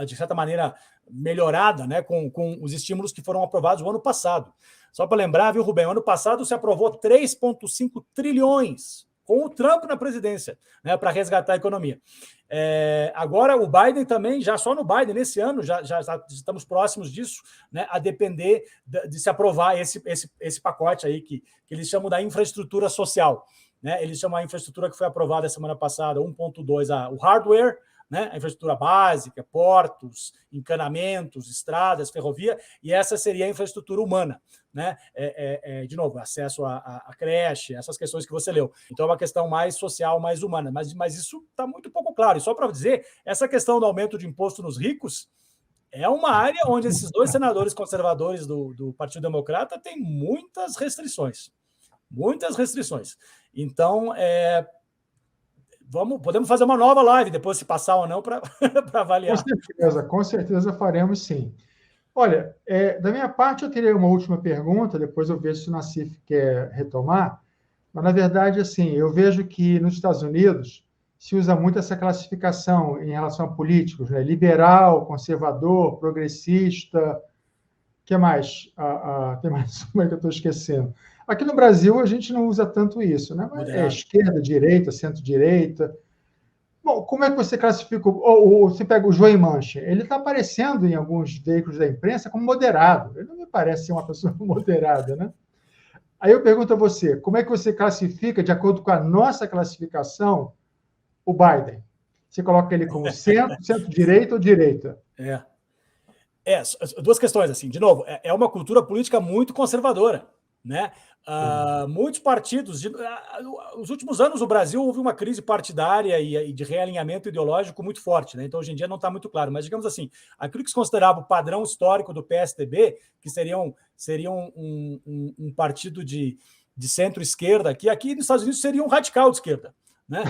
de certa maneira, melhorada, né, com os estímulos que foram aprovados o ano passado. Só para lembrar, viu, Rubem, o ano passado se aprovou 3,5 trilhões com o Trump na presidência, né, para resgatar a economia. Agora, o Biden também, já só no Biden, nesse ano, já estamos próximos disso, né, a depender de se aprovar esse pacote aí que eles chamam da infraestrutura social. Né? Eles chamam a infraestrutura que foi aprovada semana passada, 1,2, o hardware, né? A infraestrutura básica, portos, encanamentos, estradas, ferrovia, e essa seria a infraestrutura humana, né? De novo, acesso à creche, essas questões que você leu. Então, é uma questão mais social, mais humana, mas isso está muito pouco claro. E só para dizer, essa questão do aumento de imposto nos ricos é uma área onde esses dois senadores conservadores do Partido Democrata têm muitas restrições. Muitas restrições. Então, podemos fazer uma nova live depois, se passar ou não, para avaliar. Com certeza faremos, sim. Olha, da minha parte, eu teria uma última pergunta, depois eu vejo se o Nassif quer retomar, mas, na verdade, assim, eu vejo que nos Estados Unidos se usa muito essa classificação em relação a políticos, né? Liberal, conservador, progressista, o que mais? Tem mais uma que eu estou esquecendo. Aqui no Brasil, a gente não usa tanto isso, né? Mas esquerda, direita, centro-direita. Bom, como é que você classifica? Ou você pega o Joe Manchin, ele está aparecendo em alguns veículos da imprensa como moderado. Ele não me parece ser uma pessoa moderada, né? Aí eu pergunto a você, como é que você classifica, de acordo com a nossa classificação, o Biden? Você coloca ele como centro-direita ou direita? Duas questões, assim. De novo, é uma cultura política muito conservadora, né? Muitos partidos... Nos últimos anos, no Brasil, houve uma crise partidária e de realinhamento ideológico muito forte, né? Então, hoje em dia, não está muito claro. Mas, digamos assim, aquilo que se considerava o padrão histórico do PSDB, que seria um partido de centro-esquerda, aqui nos Estados Unidos seria um radical de esquerda. Né?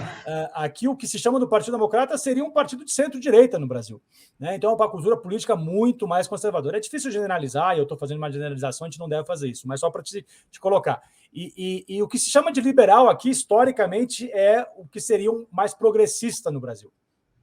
Aqui, o que se chama do Partido Democrata seria um partido de centro-direita no Brasil. Né? Então, é uma cultura política muito mais conservadora. É difícil generalizar, e eu estou fazendo uma generalização, a gente não deve fazer isso, mas só para te colocar. E o que se chama de liberal aqui, historicamente, é o que seria um mais progressista no Brasil.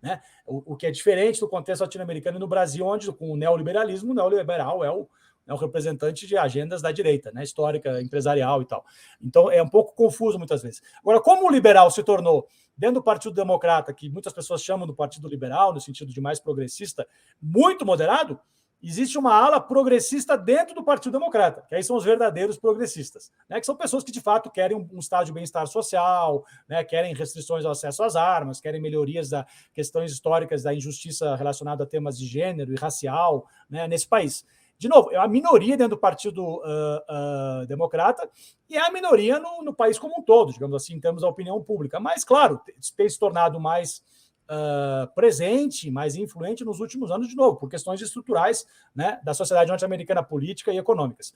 Né? O que é diferente do contexto latino-americano e no Brasil, onde, com o neoliberalismo, o neoliberal é o representante de agendas da direita, né, histórica, empresarial e tal. Então, é um pouco confuso muitas vezes. Agora, como o liberal se tornou, dentro do Partido Democrata, que muitas pessoas chamam do Partido Liberal, no sentido de mais progressista, muito moderado, existe uma ala progressista dentro do Partido Democrata, que aí são os verdadeiros progressistas, né, que são pessoas que, de fato, querem um estado de bem-estar social, né, querem restrições ao acesso às armas, querem melhorias da questões históricas da injustiça relacionada a temas de gênero e racial, né, nesse país. De novo, é a minoria dentro do Partido Democrata e é a minoria no país como um todo, digamos assim, em termos da opinião pública. Mas, claro, tem se tornado mais presente, mais influente nos últimos anos, de novo, por questões estruturais, né, da sociedade norte-americana política e econômicas.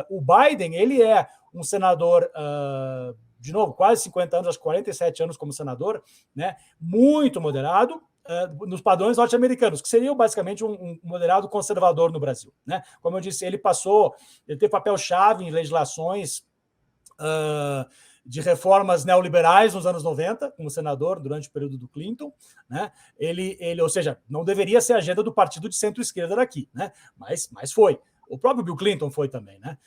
O Biden, ele é um senador... de novo, quase 50 anos, acho que 47 anos como senador, né, muito moderado, nos padrões norte-americanos, que seria basicamente um moderado conservador no Brasil. Né? Como eu disse, ele teve papel-chave em legislações de reformas neoliberais nos anos 90, como senador durante o período do Clinton. Né? Ou seja, não deveria ser a agenda do partido de centro-esquerda daqui, né? Mas foi. O próprio Bill Clinton foi também, né?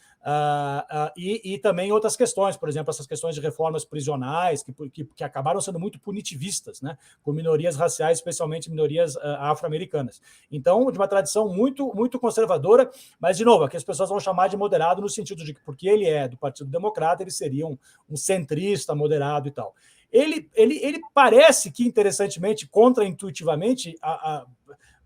E também outras questões, por exemplo, essas questões de reformas prisionais, que acabaram sendo muito punitivistas, né? Com minorias raciais, especialmente minorias afro-americanas. Então, de uma tradição muito, muito conservadora, mas, de novo, aqui as pessoas vão chamar de moderado no sentido de que, porque ele é do Partido Democrata, ele seria um centrista moderado e tal. Ele parece que, interessantemente, contraintuitivamente,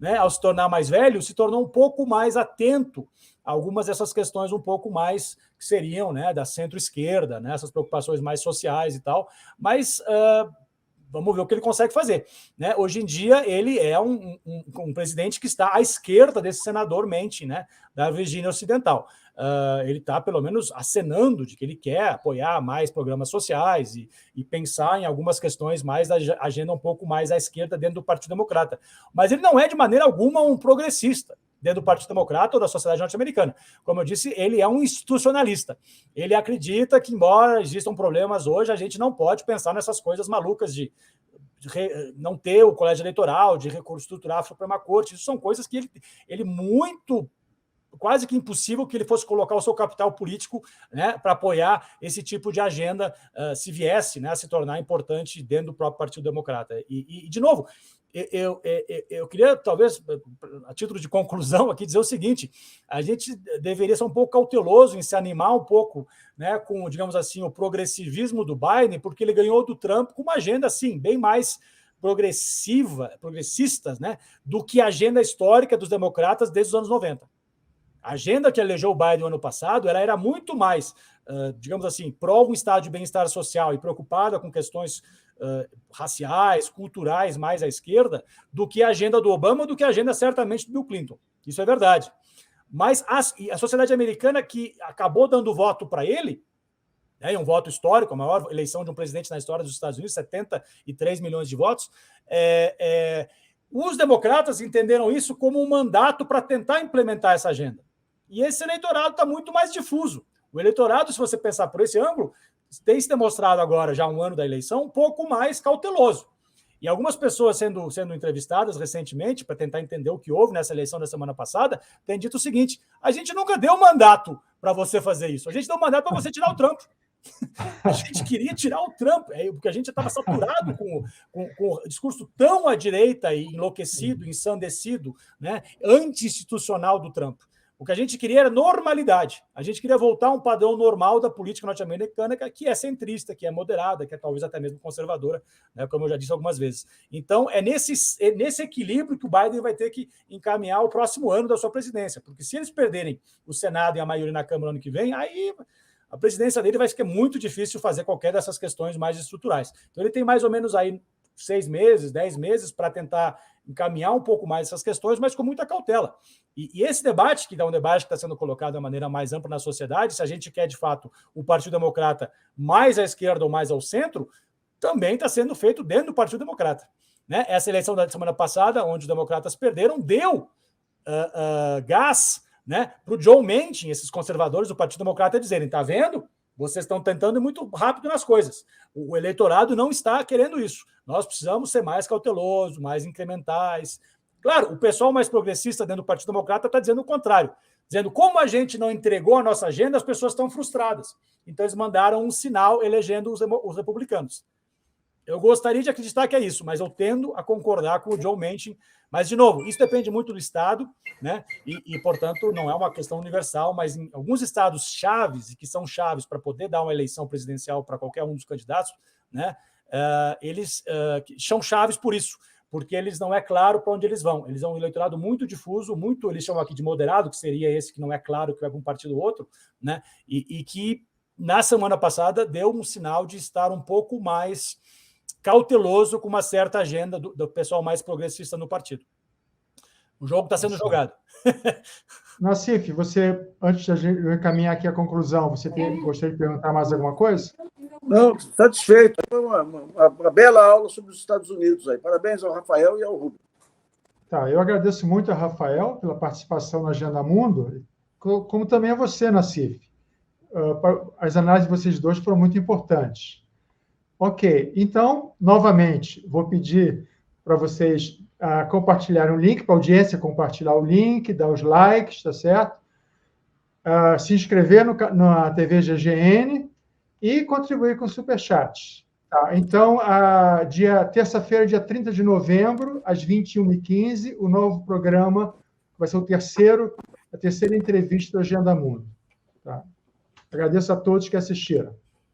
né, ao se tornar mais velho, se tornou um pouco mais atento a algumas dessas questões um pouco mais que seriam, né, da centro-esquerda, né, essas preocupações mais sociais e tal, mas vamos ver o que ele consegue fazer. Né? Hoje em dia, ele é um presidente que está à esquerda desse senador Manchin, né, da Virgínia Ocidental. Ele está, pelo menos, acenando de que ele quer apoiar mais programas sociais e pensar em algumas questões mais da agenda um pouco mais à esquerda dentro do Partido Democrata. Mas ele não é, de maneira alguma, um progressista dentro do Partido Democrata ou da sociedade norte-americana. Como eu disse, ele é um institucionalista. Ele acredita que, embora existam problemas hoje, a gente não pode pensar nessas coisas malucas de não ter o colégio eleitoral, de reestruturar a Suprema Corte. Isso são coisas que ele muito... quase que impossível que ele fosse colocar o seu capital político, né, para apoiar esse tipo de agenda, se viesse, né, a se tornar importante dentro do próprio Partido Democrata. E de novo, eu queria, talvez, a título de conclusão aqui, dizer o seguinte: a gente deveria ser um pouco cauteloso em se animar um pouco, né, com, digamos assim, o progressivismo do Biden, porque ele ganhou do Trump com uma agenda, assim, bem mais progressistas, né, do que a agenda histórica dos democratas desde os anos 90. A agenda que elegeu o Biden no ano passado, ela era muito mais, digamos assim, pró um estado de bem-estar social e preocupada com questões raciais, culturais, mais à esquerda, do que a agenda do Obama, do que a agenda, certamente, do Bill Clinton. Isso é verdade. Mas a sociedade americana, que acabou dando voto para ele, né, um voto histórico, a maior eleição de um presidente na história dos Estados Unidos, 73 milhões de votos, os democratas entenderam isso como um mandato para tentar implementar essa agenda. E esse eleitorado está muito mais difuso. O eleitorado, se você pensar por esse ângulo, tem se demonstrado agora, já um ano da eleição, um pouco mais cauteloso. E algumas pessoas sendo entrevistadas recentemente, para tentar entender o que houve nessa eleição da semana passada, têm dito o seguinte: a gente nunca deu mandato para você fazer isso, a gente deu mandato para você tirar o Trump. A gente queria tirar o Trump, porque a gente estava saturado com o discurso tão à direita e enlouquecido, ensandecido, né, anti-institucional do Trump. O que a gente queria era normalidade. A gente queria voltar a um padrão normal da política norte-americana, que é centrista, que é moderada, que é talvez até mesmo conservadora, né, como eu já disse algumas vezes. Então, é nesse equilíbrio que o Biden vai ter que encaminhar o próximo ano da sua presidência. Porque se eles perderem o Senado e a maioria na Câmara no ano que vem, aí a presidência dele vai ficar muito difícil fazer qualquer dessas questões mais estruturais. Então, ele tem mais ou menos aí 6 meses, 10 meses para tentar encaminhar um pouco mais essas questões, mas com muita cautela. E esse debate, que é um debate que está sendo colocado de maneira mais ampla na sociedade, se a gente quer, de fato, o Partido Democrata mais à esquerda ou mais ao centro, também está sendo feito dentro do Partido Democrata. Né? Essa eleição da semana passada, onde os democratas perderam, deu gás, né, para o Joe Manchin, esses conservadores do Partido Democrata, dizerem: está vendo? Vocês estão tentando ir muito rápido nas coisas. O eleitorado não está querendo isso. Nós precisamos ser mais cautelosos, mais incrementais. Claro, o pessoal mais progressista dentro do Partido Democrata está dizendo o contrário. Dizendo: como a gente não entregou a nossa agenda, as pessoas estão frustradas. Então, eles mandaram um sinal elegendo os republicanos. Eu gostaria de acreditar que é isso, mas eu tendo a concordar com o Joe Manchin. Mas, de novo, isso depende muito do Estado, né? E, portanto, não é uma questão universal, mas em alguns estados chaves, e que são chaves para poder dar uma eleição presidencial para qualquer um dos candidatos, né? Eles são chaves por isso, porque eles não é claro para onde eles vão. Eles são um eleitorado muito difuso, muito, eles chamam aqui de moderado, que seria esse que não é claro que vai para um partido ou outro, né? E que, na semana passada, deu um sinal de estar um pouco mais cauteloso com uma certa agenda do pessoal mais progressista no partido. O jogo está sendo jogado. Nassif, você, antes de a gente encaminhar aqui a conclusão, você gostaria de perguntar mais alguma coisa? Não, satisfeito. Foi uma bela aula sobre os Estados Unidos aí. Parabéns ao Rafael e ao Rubem. Tá, eu agradeço muito a Rafael pela participação na Agenda Mundo, como também a você, Nassif. As análises de vocês dois foram muito importantes. Ok, então, novamente, vou pedir para vocês compartilharem o link, para a audiência compartilhar o link, dar os likes, tá certo? se inscrever na TV GGN e contribuir com o Superchat. Tá? Então, terça-feira, dia 30 de novembro, às 21h15, o novo programa vai ser a terceira entrevista do Agenda Mundo. Tá? Agradeço a todos que assistiram.